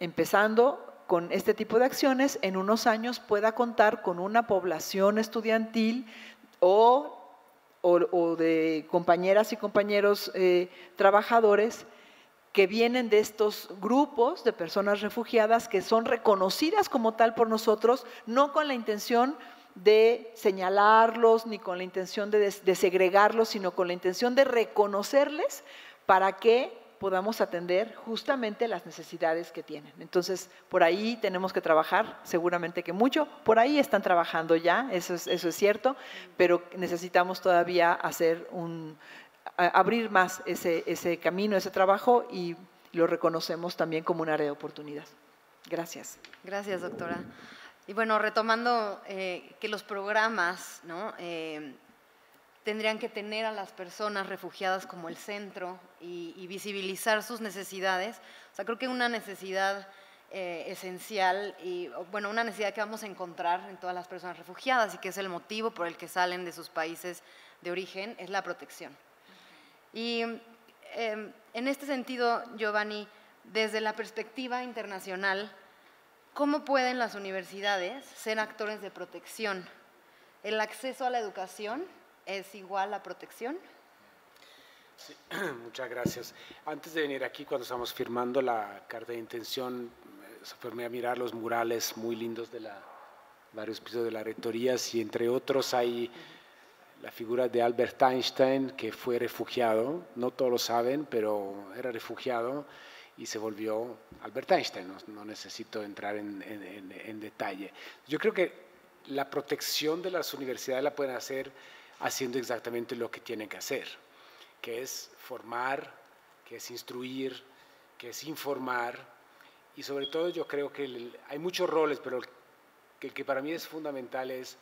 empezando con este tipo de acciones, en unos años pueda contar con una población estudiantil o de compañeras y compañeros trabajadores que vienen de estos grupos de personas refugiadas que son reconocidas como tal por nosotros, no con la intención de señalarlos ni con la intención de segregarlos, sino con la intención de reconocerles para que podamos atender justamente las necesidades que tienen. Entonces, por ahí tenemos que trabajar, seguramente que mucho, por ahí están trabajando ya, eso es cierto, pero necesitamos todavía abrir más ese camino, ese trabajo, y lo reconocemos también como un área de oportunidad. Gracias. Gracias, doctora. Y bueno, retomando que los programas, ¿no?, tendrían que tener a las personas refugiadas como el centro y visibilizar sus necesidades. O sea, creo que una necesidad esencial y, bueno, una necesidad que vamos a encontrar en todas las personas refugiadas y que es el motivo por el que salen de sus países de origen, es la protección. Y en este sentido, Giovanni, desde la perspectiva internacional, ¿cómo pueden las universidades ser actores de protección? ¿El acceso a la educación es igual a protección? Sí, muchas gracias. Antes de venir aquí, cuando estamos firmando la carta de intención, se fue a mirar los murales muy lindos de varios pisos de la rectoría, y entre otros hay la figura de Albert Einstein, que fue refugiado, no todos lo saben, pero era refugiado y se volvió Albert Einstein. No necesito entrar en detalle. Yo creo que la protección de las universidades la pueden hacer haciendo exactamente lo que tienen que hacer, que es formar, que es instruir, que es informar, y sobre todo yo creo que hay muchos roles, pero el que para mí es fundamental es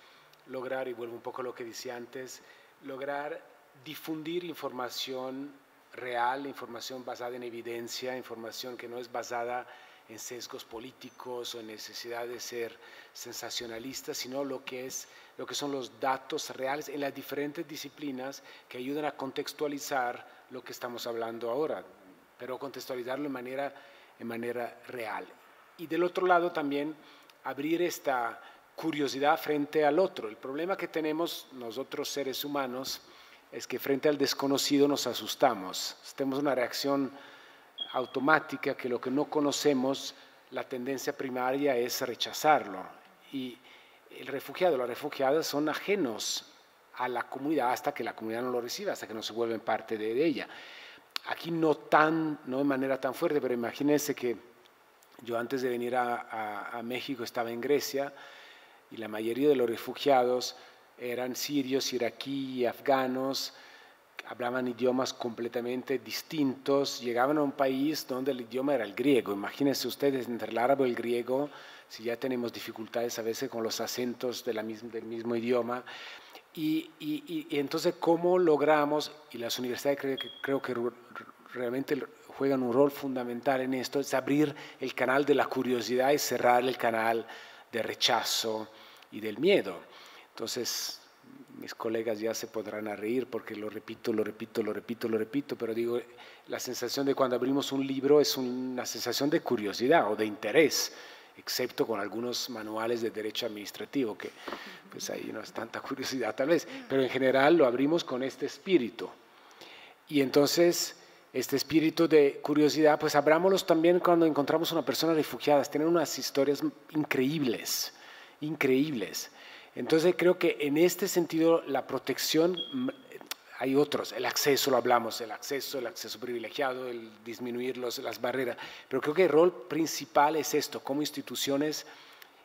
lograr, y vuelvo un poco a lo que decía antes, lograr difundir información real, información basada en evidencia, información que no es basada en sesgos políticos o en necesidad de ser sensacionalistas, sino lo que son los datos reales en las diferentes disciplinas que ayudan a contextualizar lo que estamos hablando ahora, pero contextualizarlo en manera real. Y del otro lado también abrir esta curiosidad frente al otro. El problema que tenemos nosotros seres humanos es que frente al desconocido nos asustamos, tenemos una reacción automática que lo que no conocemos, la tendencia primaria es rechazarlo. Y el refugiado, la refugiada son ajenos a la comunidad hasta que la comunidad no lo reciba, hasta que no se vuelven parte de ella. Aquí no de manera tan fuerte, pero imagínense que yo antes de venir a México estaba en Grecia y la mayoría de los refugiados eran sirios, iraquíes, afganos, hablaban idiomas completamente distintos, llegaban a un país donde el idioma era el griego. Imagínense ustedes, entre el árabe y el griego, si ya tenemos dificultades a veces con los acentos del mismo idioma. Y entonces, ¿cómo logramos? Y las universidades creo que realmente juegan un rol fundamental en esto, es abrir el canal de la curiosidad y cerrar el canal de rechazo y del miedo. Entonces, mis colegas ya se podrán a reír porque lo repito, pero digo, la sensación de cuando abrimos un libro es una sensación de curiosidad o de interés, excepto con algunos manuales de derecho administrativo, que pues ahí no es tanta curiosidad tal vez, pero en general lo abrimos con este espíritu. Y entonces, este espíritu de curiosidad, pues abrámoslos también cuando encontramos una persona refugiada. Tienen unas historias increíbles, increíbles. Entonces creo que en este sentido la protección, hay otros, el acceso lo hablamos, el acceso privilegiado, el disminuir las barreras, pero creo que el rol principal es esto, como instituciones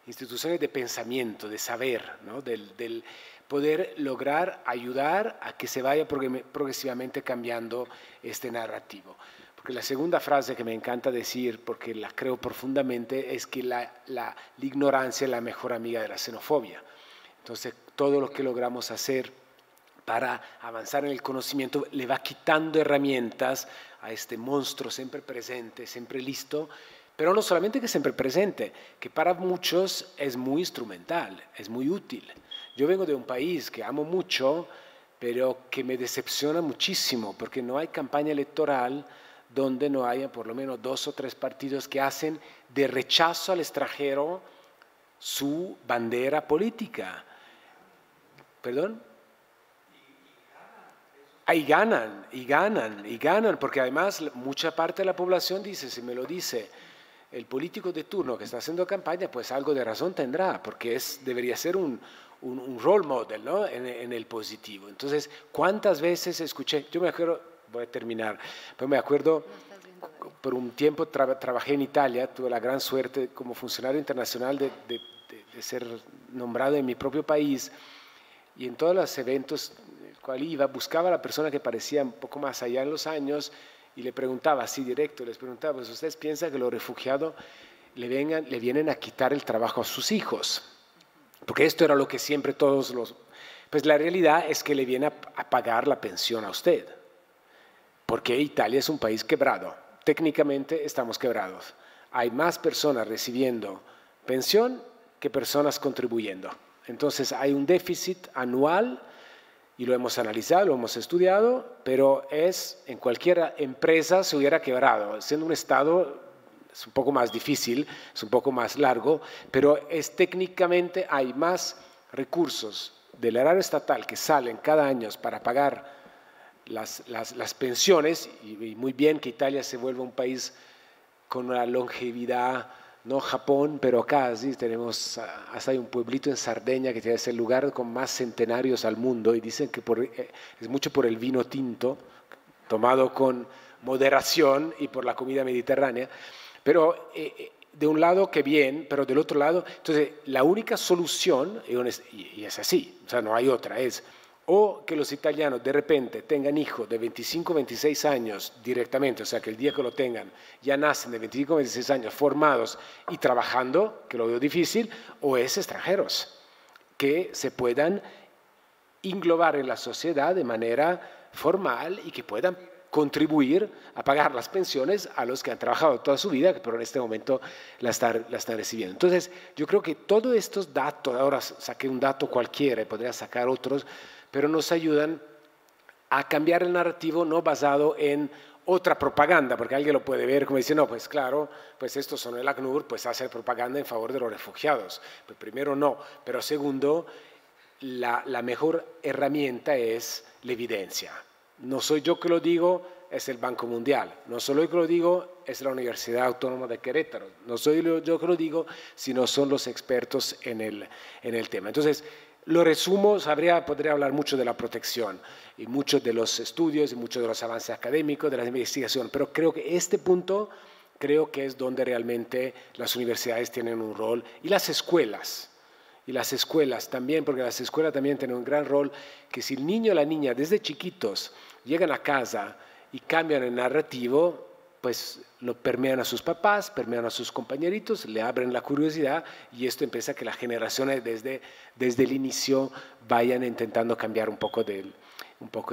de pensamiento, de saber, ¿no? del poder lograr ayudar a que se vaya progresivamente cambiando este narrativo. Porque la segunda frase que me encanta decir, porque la creo profundamente, es que la ignorancia es la mejor amiga de la xenofobia. Entonces, todo lo que logramos hacer para avanzar en el conocimiento le va quitando herramientas a este monstruo siempre presente, siempre listo, pero no solamente que siempre presente, que para muchos es muy instrumental, es muy útil. Yo vengo de un país que amo mucho, pero que me decepciona muchísimo, porque no hay campaña electoral donde no haya por lo menos 2 o 3 partidos que hacen de rechazo al extranjero su bandera política. ¿Perdón? Y ganan, porque además mucha parte de la población dice, si me lo dice el político de turno que está haciendo campaña, pues algo de razón tendrá, porque debería ser un role model, ¿no? en el positivo. Entonces, ¿cuántas veces escuché? Yo me acuerdo, voy a terminar, pero me acuerdo, por un tiempo trabajé en Italia, tuve la gran suerte como funcionario internacional de ser nombrado en mi propio país, y en todos los eventos cual iba, buscaba a la persona que parecía un poco más allá en los años y le preguntaba así directo, les preguntaba, pues ¿ustedes piensan que los refugiados le vienen a quitar el trabajo a sus hijos? Porque esto era lo que siempre pues la realidad es que le viene a pagar la pensión a usted, porque Italia es un país quebrado, técnicamente estamos quebrados, hay más personas recibiendo pensión que personas contribuyendo, entonces hay un déficit anual. Y lo hemos analizado, lo hemos estudiado, pero en cualquier empresa se hubiera quebrado. Siendo un Estado es un poco más difícil, es un poco más largo, pero técnicamente hay más recursos del erario estatal que salen cada año para pagar las pensiones, y muy bien que Italia se vuelva un país con una longevidad, no Japón, pero acá sí tenemos, hasta hay un pueblito en Sardeña que es el lugar con más centenarios al mundo y dicen que es mucho por el vino tinto, tomado con moderación y por la comida mediterránea, pero de un lado que bien, pero del otro lado, entonces la única solución, y es así, o sea, no hay otra, es o que los italianos de repente tengan hijos de 25, 26 años directamente, o sea, que el día que lo tengan ya nacen de 25, 26 años formados y trabajando, que lo veo difícil, o es extranjeros, que se puedan englobar en la sociedad de manera formal y que puedan contribuir a pagar las pensiones a los que han trabajado toda su vida, pero en este momento la están recibiendo. Entonces, yo creo que todos estos datos, ahora saqué un dato cualquiera y podría sacar otros, pero nos ayudan a cambiar el narrativo no basado en otra propaganda, porque alguien lo puede ver como dice, no, pues claro, pues estos son el ACNUR, pues hace propaganda en favor de los refugiados. Pues primero no, pero segundo, la mejor herramienta es la evidencia. No soy yo que lo digo, es el Banco Mundial. No soy yo que lo digo, es la Universidad Autónoma de Querétaro. No soy yo que lo digo, sino son los expertos en el tema. Entonces, lo resumo, podría hablar mucho de la protección y mucho de los estudios y mucho de los avances académicos, de la investigación, pero creo que este punto es donde realmente las universidades tienen un rol y las escuelas. Y las escuelas también, porque las escuelas también tienen un gran rol, que si el niño o la niña desde chiquitos llegan a casa y cambian el narrativo, pues lo permean a sus papás, permean a sus compañeritos, le abren la curiosidad y esto empieza a que las generaciones desde el inicio vayan intentando cambiar un poco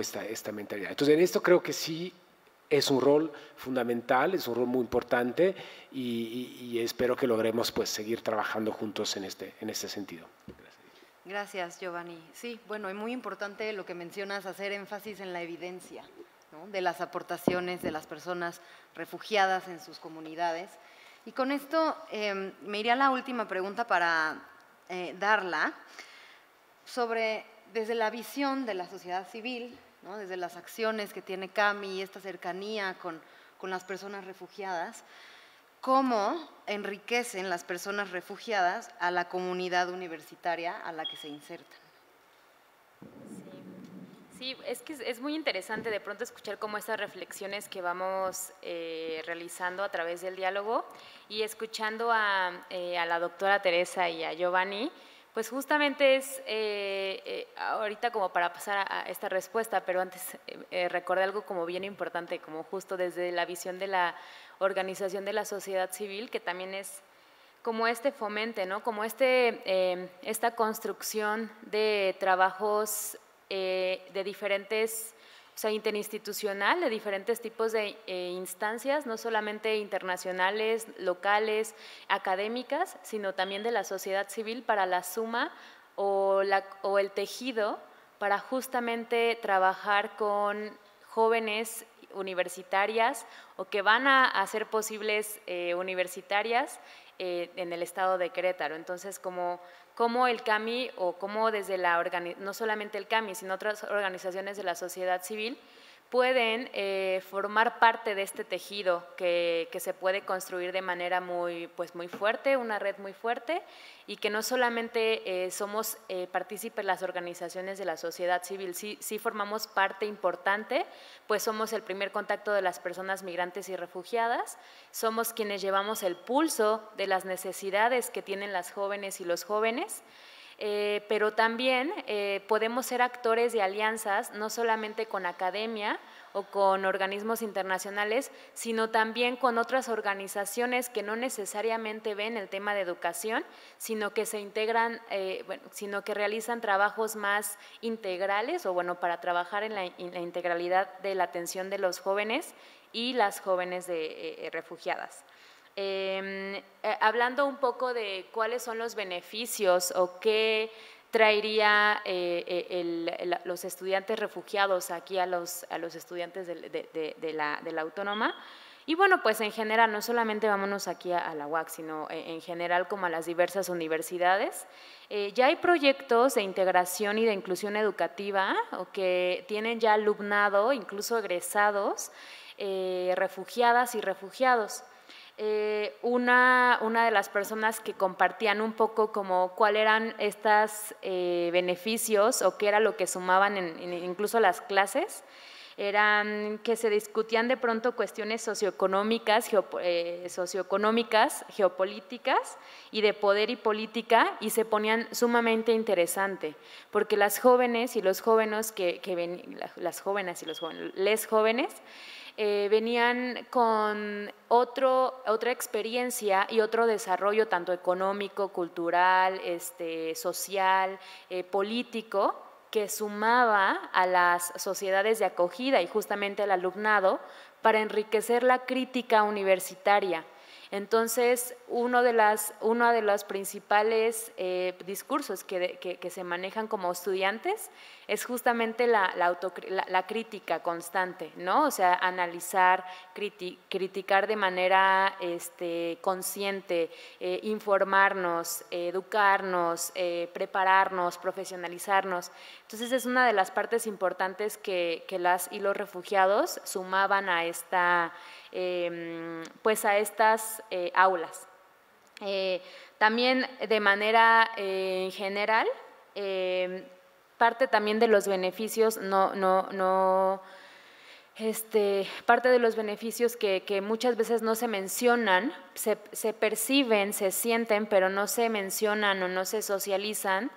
esta mentalidad. Entonces en esto creo que sí es un rol fundamental, es un rol muy importante y espero que logremos pues seguir trabajando juntos en este sentido. Gracias, Giovanni. Sí, bueno, es muy importante lo que mencionas, hacer énfasis en la evidencia, ¿no?, de las aportaciones de las personas refugiadas en sus comunidades. Y con esto me iría a la última pregunta para darla sobre, desde la visión de la sociedad civil, ¿no?, desde las acciones que tiene CAMI y esta cercanía con las personas refugiadas, ¿cómo enriquecen las personas refugiadas a la comunidad universitaria a la que se insertan? Sí, es que es muy interesante de pronto escuchar cómo estas reflexiones que vamos realizando a través del diálogo y escuchando a la doctora Teresa y a Giovanni, pues justamente es, ahorita como para pasar a esta respuesta, pero antes recordé algo como bien importante, como justo desde la visión de la organización de la sociedad civil, que también es como este fomente, ¿no?, como esta construcción de trabajos de diferentes, o sea, interinstitucional, de diferentes tipos de instancias, no solamente internacionales, locales, académicas, sino también de la sociedad civil para la suma o el tejido para justamente trabajar con jóvenes universitarias o que van a ser posibles universitarias en el estado de Querétaro. Entonces, como el CAMI o como desde no solamente el CAMI, sino otras organizaciones de la sociedad civil pueden formar parte de este tejido que se puede construir de manera muy fuerte, una red muy fuerte, y que no solamente somos partícipes las organizaciones de la sociedad civil, sí formamos parte importante, pues somos el primer contacto de las personas migrantes y refugiadas, somos quienes llevamos el pulso de las necesidades que tienen las jóvenes y los jóvenes, pero también podemos ser actores de alianzas, no solamente con academia o con organismos internacionales, sino también con otras organizaciones que no necesariamente ven el tema de educación, sino que se integran, sino que realizan trabajos más integrales o para trabajar en la integralidad de la atención de los jóvenes y las jóvenes refugiadas. Hablando un poco de cuáles son los beneficios o qué traería los estudiantes refugiados aquí a los estudiantes de la Autónoma. Y bueno, pues en general, no solamente vámonos aquí a la UAC, sino en general como a las diversas universidades. Ya hay proyectos de integración y de inclusión educativa que tienen ya alumnado, incluso egresados, refugiadas y refugiados. Una de las personas que compartían un poco como cuáles eran estos beneficios o qué era lo que sumaban incluso las clases, eran que se discutían de pronto cuestiones socioeconómicas, geopolíticas y de poder y política, y se ponían sumamente interesante, porque las jóvenes y los jóvenes les jóvenes venían con otra experiencia y otro desarrollo tanto económico, cultural, social, político, que sumaba a las sociedades de acogida y justamente al alumnado para enriquecer la crítica universitaria. Entonces, uno de los principales discursos que se manejan como estudiantes es justamente la crítica constante, ¿no? O sea, analizar, criticar de manera consciente, informarnos, educarnos, prepararnos, profesionalizarnos. Entonces, es una de las partes importantes que las y los refugiados sumaban a estas aulas. También de manera general, parte también de los beneficios parte de los beneficios que muchas veces no se mencionan, se perciben, se sienten, pero no se mencionan o no se socializan,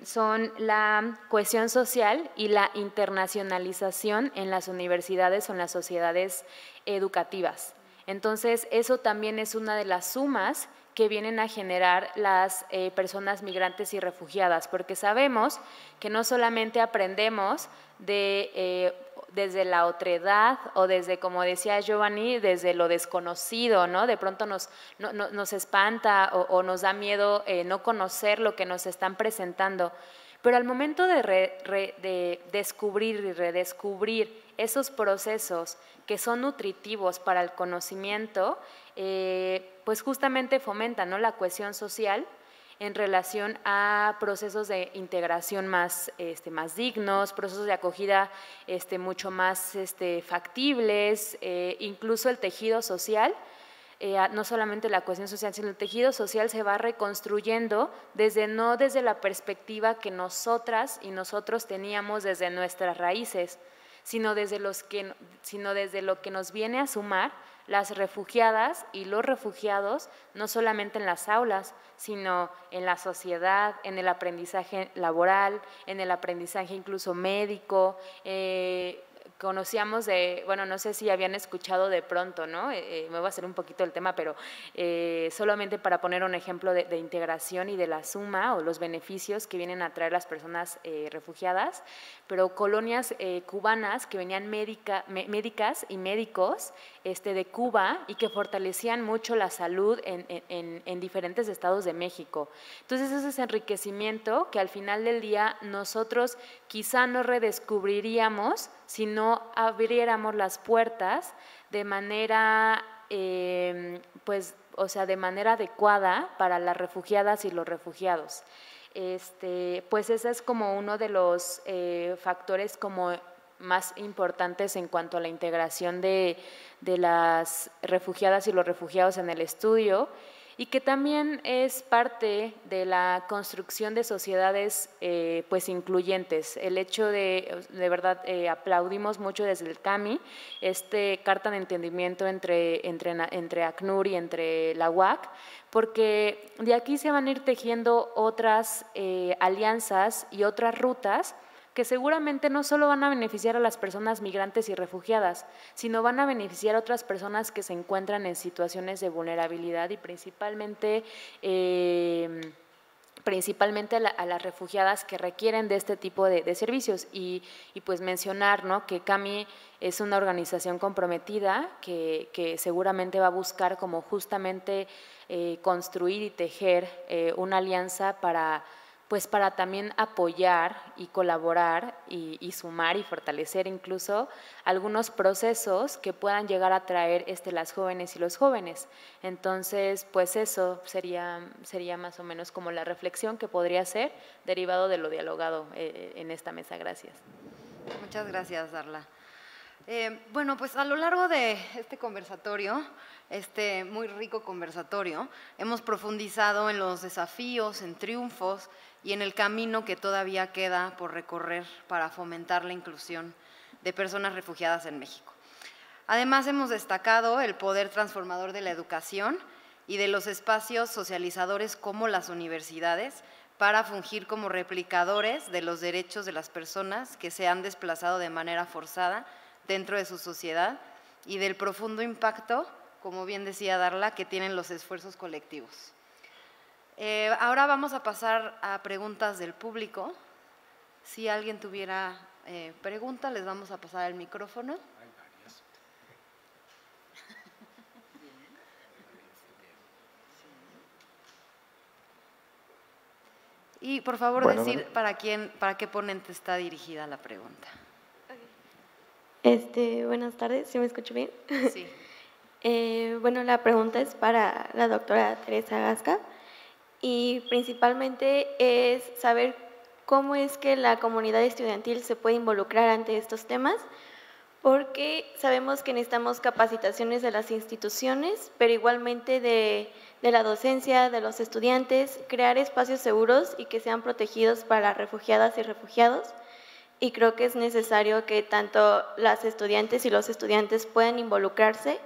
son la cohesión social y la internacionalización en las universidades o en las sociedades educativas. Entonces, eso también es una de las sumas que vienen a generar las personas migrantes y refugiadas, porque sabemos que no solamente aprendemos desde la otredad o desde, como decía Giovanni, desde lo desconocido, ¿no? De pronto nos espanta o nos da miedo no conocer lo que nos están presentando, pero al momento de descubrir y redescubrir esos procesos que son nutritivos para el conocimiento, pues justamente fomentan, ¿no?, la cohesión social en relación a procesos de integración más dignos, procesos de acogida mucho más factibles, incluso el tejido social, no solamente la cohesión social, sino el tejido social se va reconstruyendo no desde la perspectiva que nosotras y nosotros teníamos desde nuestras raíces, sino desde lo que nos viene a sumar las refugiadas y los refugiados, no solamente en las aulas, sino en la sociedad, en el aprendizaje laboral, en el aprendizaje incluso médico. Conocíamos no sé si habían escuchado de pronto, ¿no? Me voy a hacer un poquito el tema, pero solamente para poner un ejemplo de integración y de la suma o los beneficios que vienen a traer las personas refugiadas, pero colonias cubanas que venían médicas y médicos de Cuba y que fortalecían mucho la salud en diferentes estados de México. Entonces, ese es enriquecimiento que al final del día nosotros quizá no redescubriríamos si no abriéramos las puertas de manera, pues, o sea, de manera adecuada para las refugiadas y los refugiados. Pues ese es como uno de los factores como más importantes en cuanto a la integración de las refugiadas y los refugiados en el estudio, y que también es parte de la construcción de sociedades pues incluyentes. El hecho de verdad, aplaudimos mucho desde el CAMI carta de entendimiento entre ACNUR y entre la UAC, porque de aquí se van a ir tejiendo otras alianzas y otras rutas que seguramente no solo van a beneficiar a las personas migrantes y refugiadas, sino van a beneficiar a otras personas que se encuentran en situaciones de vulnerabilidad y principalmente a las refugiadas que requieren de este tipo de servicios. Y pues mencionar, ¿no?, que CAMI es una organización comprometida que seguramente va a buscar como justamente construir y tejer una alianza para también apoyar y colaborar y sumar y fortalecer incluso algunos procesos que puedan llegar a traer las jóvenes y los jóvenes. Entonces, pues eso sería más o menos como la reflexión que podría ser derivado de lo dialogado en esta mesa. Gracias. Muchas gracias, Darla. Bueno, pues a lo largo de este conversatorio, muy rico conversatorio, hemos profundizado en los desafíos, en triunfos y en el camino que todavía queda por recorrer para fomentar la inclusión de personas refugiadas en México. Además, hemos destacado el poder transformador de la educación y de los espacios socializadores como las universidades para fungir como replicadores de los derechos de las personas que se han desplazado de manera forzada dentro de su sociedad y del profundo impacto, como bien decía Darla, que tienen los esfuerzos colectivos. Ahora vamos a pasar a preguntas del público. Si alguien tuviera pregunta, les vamos a pasar el micrófono. Hay varias. Y por favor, Bueno, decir para qué ponente está dirigida la pregunta. Buenas tardes, ¿sí me escucho bien? Sí. Bueno, la pregunta es para la doctora Teresa Gasca y principalmente es saber cómo es que la comunidad estudiantil se puede involucrar ante estos temas, porque sabemos que necesitamos capacitaciones de las instituciones, pero igualmente de la docencia, de los estudiantes, crear espacios seguros y que sean protegidos para refugiadas y refugiados. Y creo que es necesario que tanto las estudiantes y los estudiantes puedan involucrarse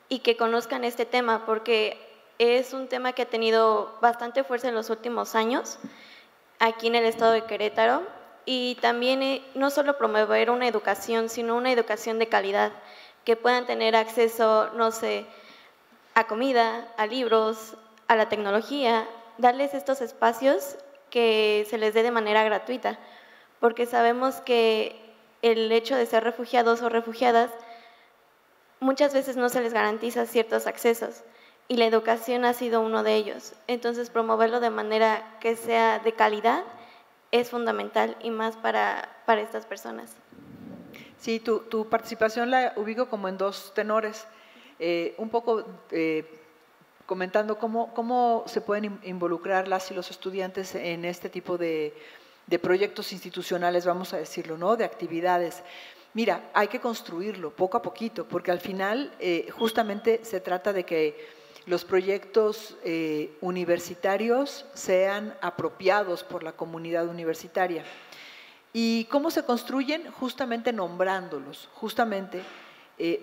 y que conozcan este tema, porque es un tema que ha tenido bastante fuerza en los últimos años aquí en el estado de Querétaro, y también no solo promover una educación, sino una educación de calidad, que puedan tener acceso, no sé, a comida, a libros, a la tecnología, darles estos espacios que se les dé de manera gratuita, porque sabemos que el hecho de ser refugiados o refugiadas muchas veces no se les garantiza ciertos accesos y la educación ha sido uno de ellos. Entonces, promoverlo de manera que sea de calidad es fundamental y más para estas personas. Sí, tu participación la ubico como en dos tenores. Un poco comentando cómo se pueden involucrar las y los estudiantes en este tipo de proyectos institucionales, vamos a decirlo, ¿no?, de actividades. Mira, hay que construirlo poco a poquito, porque al final justamente se trata de que los proyectos universitarios sean apropiados por la comunidad universitaria. ¿Y cómo se construyen? Justamente nombrándolos, justamente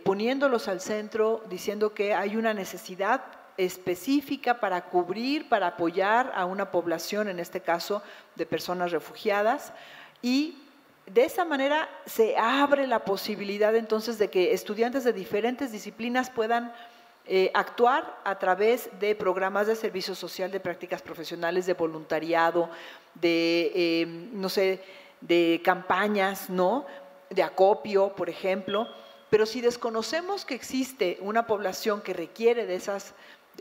poniéndolos al centro, diciendo que hay una necesidad específica para cubrir, para apoyar a una población, en este caso de personas refugiadas, y de esa manera se abre la posibilidad entonces de que estudiantes de diferentes disciplinas puedan actuar a través de programas de servicio social, de prácticas profesionales, de voluntariado, de, no sé, de campañas, ¿no?, de acopio, por ejemplo. Pero si desconocemos que existe una población que requiere de esas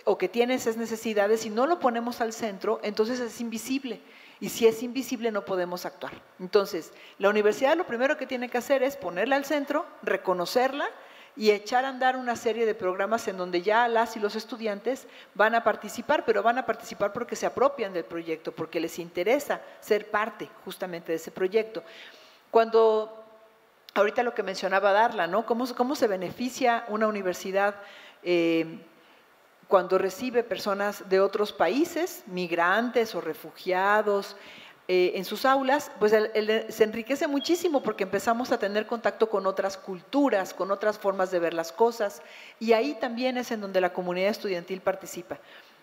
o que tiene esas necesidades y no lo ponemos al centro, entonces es invisible. Y si es invisible no podemos actuar. Entonces, la universidad lo primero que tiene que hacer es ponerla al centro, reconocerla y echar a andar una serie de programas en donde ya las y los estudiantes van a participar, pero van a participar porque se apropian del proyecto, porque les interesa ser parte justamente de ese proyecto. Cuando, ahorita lo que mencionaba Darla, ¿no? ¿Cómo se beneficia una universidad cuando recibe personas de otros países, migrantes o refugiados, en sus aulas? Pues se enriquece muchísimo porque empezamos a tener contacto con otras culturas, con otras formas de ver las cosas, y ahí también es en donde la comunidad estudiantil participa,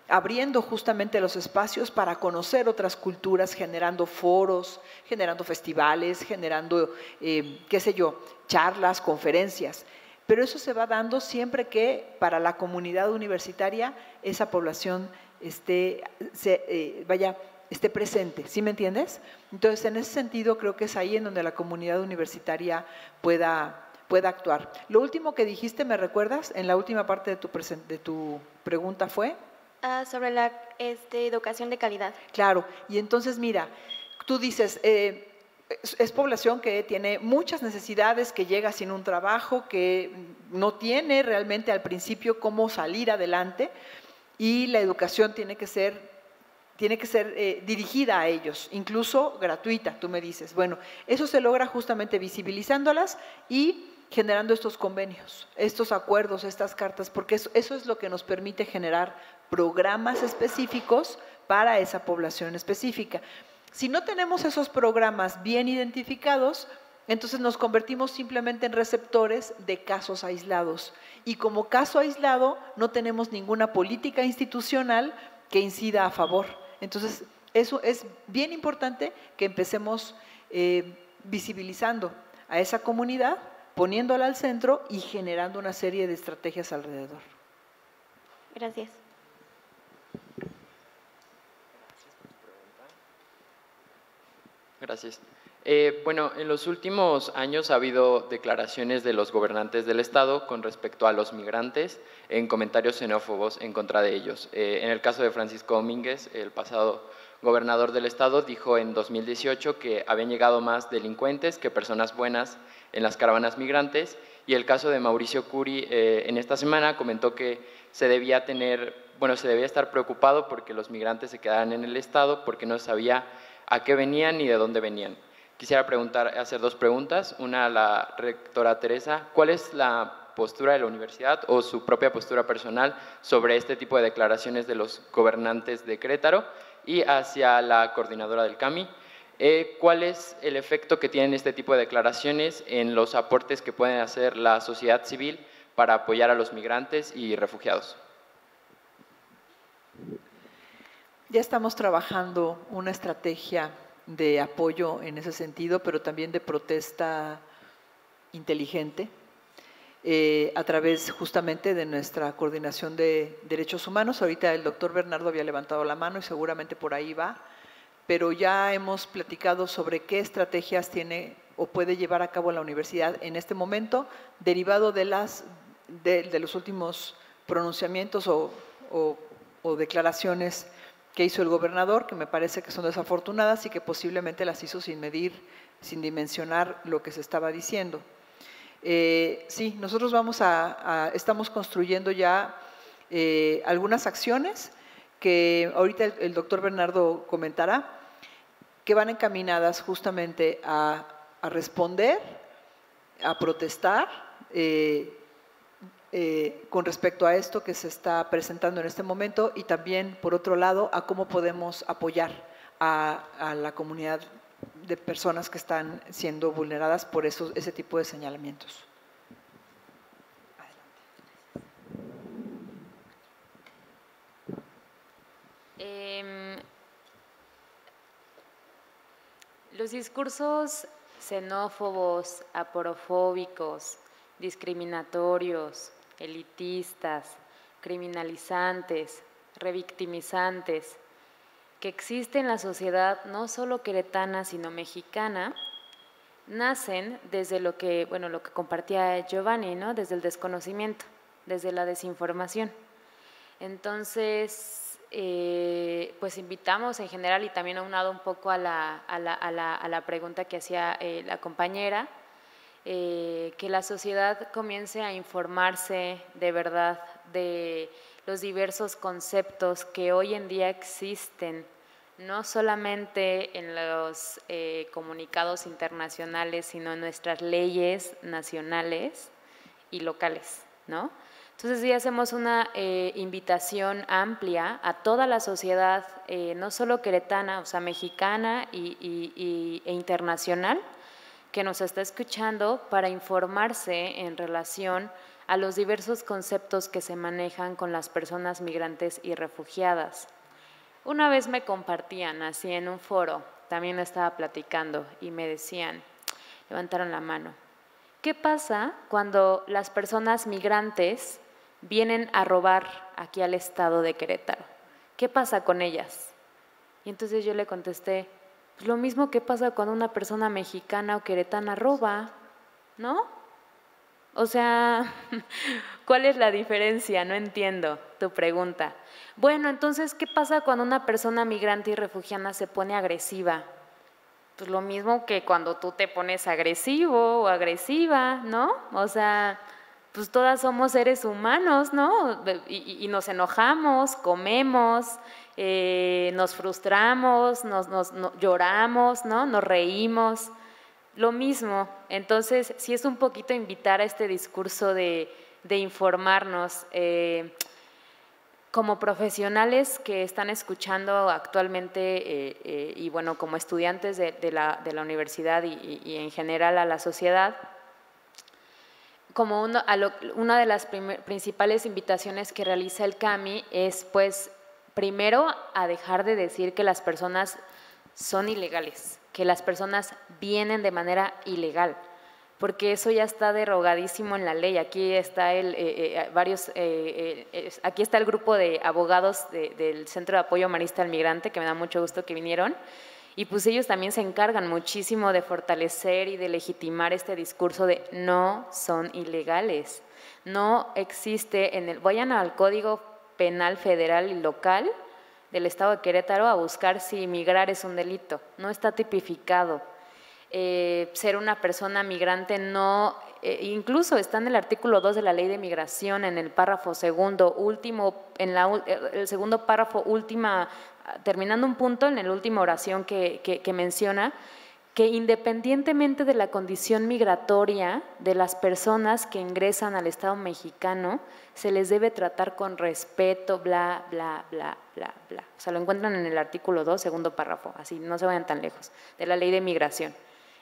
abriendo justamente los espacios para conocer otras culturas, generando foros, generando festivales, generando, qué sé yo, charlas, conferencias. Pero eso se va dando siempre que para la comunidad universitaria esa población esté presente, ¿sí me entiendes? Entonces, en ese sentido, creo que es ahí en donde la comunidad universitaria pueda actuar. Lo último que dijiste, ¿me recuerdas? En la última parte de tu pregunta fue… sobre la educación de calidad. Claro, y entonces mira, tú dices, es población que tiene muchas necesidades, que llega sin un trabajo, que no tiene realmente al principio cómo salir adelante, y la educación tiene que ser dirigida a ellos, incluso gratuita, tú me dices. Bueno, eso se logra justamente visibilizándolas y generando estos convenios, estos acuerdos, estas cartas, porque eso es lo que nos permite generar programas específicos para esa población específica. Si no tenemos esos programas bien identificados, entonces nos convertimos simplemente en receptores de casos aislados. Y como caso aislado no tenemos ninguna política institucional que incida a favor. Entonces, eso es bien importante que empecemos visibilizando a esa comunidad, poniéndola al centro y generando una serie de estrategias alrededor. Gracias. Gracias. Bueno, en los últimos años ha habido declaraciones de los gobernantes del Estado con respecto a los migrantes en comentarios xenófobos en contra de ellos. En el caso de Francisco Domínguez, el pasado gobernador del Estado, dijo en 2018 que habían llegado más delincuentes que personas buenas en las caravanas migrantes, y el caso de Mauricio Curi en esta semana comentó que se debía estar preocupado porque los migrantes se quedaran en el Estado porque no sabía a qué venían ni de dónde venían. Quisiera hacer dos preguntas. Una a la rectora Teresa. ¿Cuál es la postura de la universidad o su propia postura personal sobre este tipo de declaraciones de los gobernantes de Querétaro? Y hacia la coordinadora del CAMI, ¿cuál es el efecto que tienen este tipo de declaraciones en los aportes que pueden hacer la sociedad civil para apoyar a los migrantes y refugiados? Ya estamos trabajando una estrategia de apoyo en ese sentido, pero también de protesta inteligente, a través justamente de nuestra coordinación de derechos humanos. Ahorita el doctor Bernardo había levantado la mano y seguramente por ahí va, pero ya hemos platicado sobre qué estrategias tiene o puede llevar a cabo la universidad en este momento, derivado de los últimos pronunciamientos o declaraciones que hizo el gobernador, que me parece que son desafortunadas y que posiblemente las hizo sin medir, sin dimensionar lo que se estaba diciendo. Sí, nosotros estamos construyendo ya algunas acciones que ahorita el doctor Bernardo comentará, que van encaminadas justamente a responder, a protestar con respecto a esto que se está presentando en este momento, y también, por otro lado, a cómo podemos apoyar a la comunidad de personas que están siendo vulneradas por ese tipo de señalamientos. Los discursos xenófobos, aporofóbicos, discriminatorios, elitistas, criminalizantes, revictimizantes, que existen en la sociedad no solo queretana, sino mexicana, nacen desde lo que compartía Giovanni, ¿no? Desde el desconocimiento, desde la desinformación. Entonces, pues invitamos en general, y también aunado un poco a la pregunta que hacía la compañera, que la sociedad comience a informarse de verdad de los diversos conceptos que hoy en día existen, no solamente en los comunicados internacionales, sino en nuestras leyes nacionales y locales, ¿no? Entonces sí hacemos una invitación amplia a toda la sociedad, no solo queretana, o sea, mexicana e internacional, que nos está escuchando, para informarse en relación a los diversos conceptos que se manejan con las personas migrantes y refugiadas. Una vez me compartían, así en un foro, también estaba platicando y me decían, levantaron la mano, ¿qué pasa cuando las personas migrantes vienen a robar aquí al estado de Querétaro? ¿Qué pasa con ellas? Y entonces yo le contesté, pues lo mismo que pasa cuando una persona mexicana o queretana roba, ¿no? O sea, ¿cuál es la diferencia? No entiendo tu pregunta. Bueno, entonces, ¿qué pasa cuando una persona migrante y refugiada se pone agresiva? Pues lo mismo que cuando tú te pones agresivo o agresiva, ¿no? O sea, pues todas somos seres humanos, ¿no? Y nos enojamos, comemos, nos frustramos, nos lloramos, ¿no? Nos reímos. Lo mismo. Entonces, sí es un poquito invitar a este discurso de informarnos. Como profesionales que están escuchando actualmente y bueno, como estudiantes de la universidad y en general a la sociedad, como una de las principales invitaciones que realiza el CAMI es, pues, primero a dejar de decir que las personas son ilegales, que las personas vienen de manera ilegal, porque eso ya está derogadísimo en la ley. Aquí está aquí está el grupo de abogados del Centro de Apoyo Marista al Migrante, que me da mucho gusto que vinieron, y pues ellos también se encargan muchísimo de fortalecer y de legitimar este discurso de no son ilegales. No existe vayan al Código Penal Federal y Local del Estado de Querétaro a buscar si migrar es un delito. No está tipificado. Ser una persona migrante no, incluso está en el artículo 2 de la Ley de Migración, en el párrafo segundo, último, el segundo párrafo, terminando un punto en la última oración que menciona que independientemente de la condición migratoria de las personas que ingresan al Estado mexicano, se les debe tratar con respeto, bla, bla, bla, bla, bla. O sea, lo encuentran en el artículo 2, segundo párrafo, así no se vayan tan lejos, de la Ley de Migración.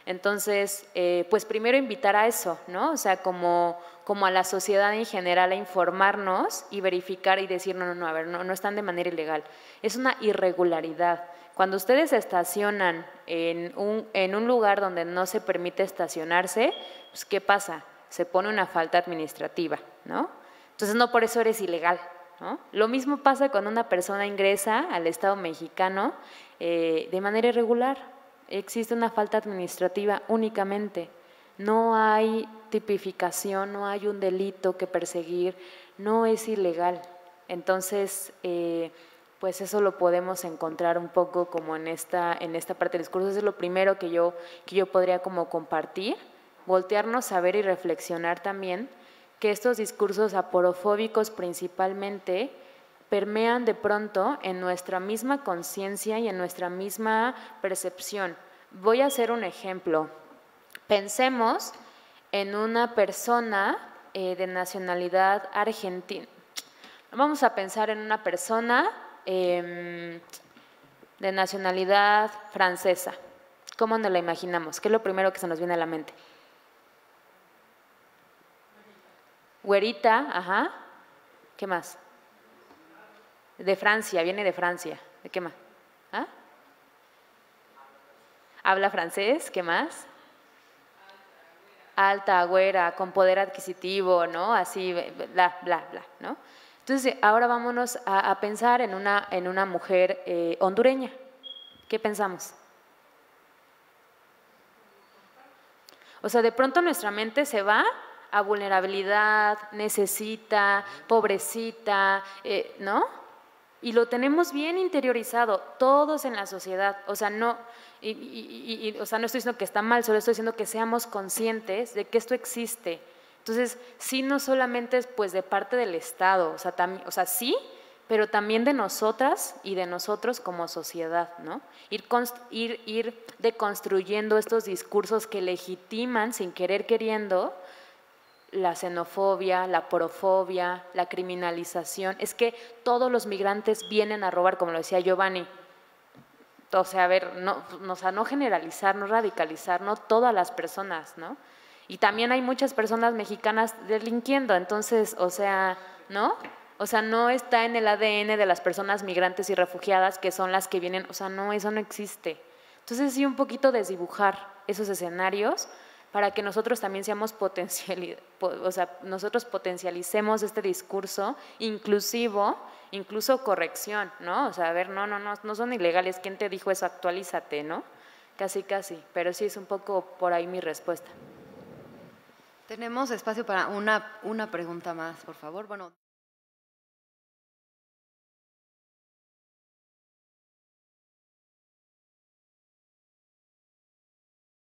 Entonces, pues primero invitar a eso, ¿no? O sea, como a la sociedad en general a informarnos y verificar y decir, no, a ver, no están de manera ilegal. Es una irregularidad. Cuando ustedes se estacionan en un lugar donde no se permite estacionarse, pues ¿qué pasa? Se pone una falta administrativa, ¿no? Entonces, no por eso eres ilegal, ¿no? Lo mismo pasa cuando una persona ingresa al Estado mexicano de manera irregular. Existe una falta administrativa únicamente, no hay tipificación, no hay un delito que perseguir, no es ilegal. Entonces, pues eso lo podemos encontrar un poco como en esta parte del discurso. Eso es lo primero que yo podría como compartir, voltearnos a ver y reflexionar también que estos discursos aporofóbicos principalmente permean de pronto en nuestra misma conciencia y en nuestra misma percepción. Voy a hacer un ejemplo. Pensemos en una persona de nacionalidad argentina. Vamos a pensar en una persona de nacionalidad francesa. ¿Cómo nos la imaginamos? ¿Qué es lo primero que se nos viene a la mente? Güerita, ajá. ¿Qué más? De Francia, viene de Francia. ¿De qué más? ¿Ah? Habla francés, ¿qué más? Alta, güera, con poder adquisitivo, ¿no? Así, bla, bla, bla, ¿no? Entonces, ahora vámonos a pensar en una mujer hondureña. ¿Qué pensamos? O sea, de pronto nuestra mente se va a vulnerabilidad, necesita, pobrecita, ¿no? Y lo tenemos bien interiorizado, todos en la sociedad. O sea, no, o sea, no estoy diciendo que está mal, solo estoy diciendo que seamos conscientes de que esto existe. Entonces, sí, no solamente es pues de parte del Estado, o sea, sí, pero también de nosotras y de nosotros como sociedad, ¿no? Ir deconstruyendo estos discursos que legitiman, sin querer queriendo, la xenofobia, la porofobia, la criminalización. Es que todos los migrantes vienen a robar, como lo decía Giovanni. O sea, a ver, no generalizar, no radicalizar, no todas las personas, ¿no? Y también hay muchas personas mexicanas delinquiendo, entonces, o sea, ¿no? O sea, no está en el ADN de las personas migrantes y refugiadas que son las que vienen, o sea, no, eso no existe. Entonces, sí, un poquito desdibujar esos escenarios para que nosotros también seamos nosotros potencialicemos este discurso inclusivo, incluso corrección, ¿no? O sea, a ver, no son ilegales, ¿quién te dijo eso? Actualízate, ¿no? Casi, pero sí es un poco por ahí mi respuesta. Tenemos espacio para una pregunta más, por favor. Bueno.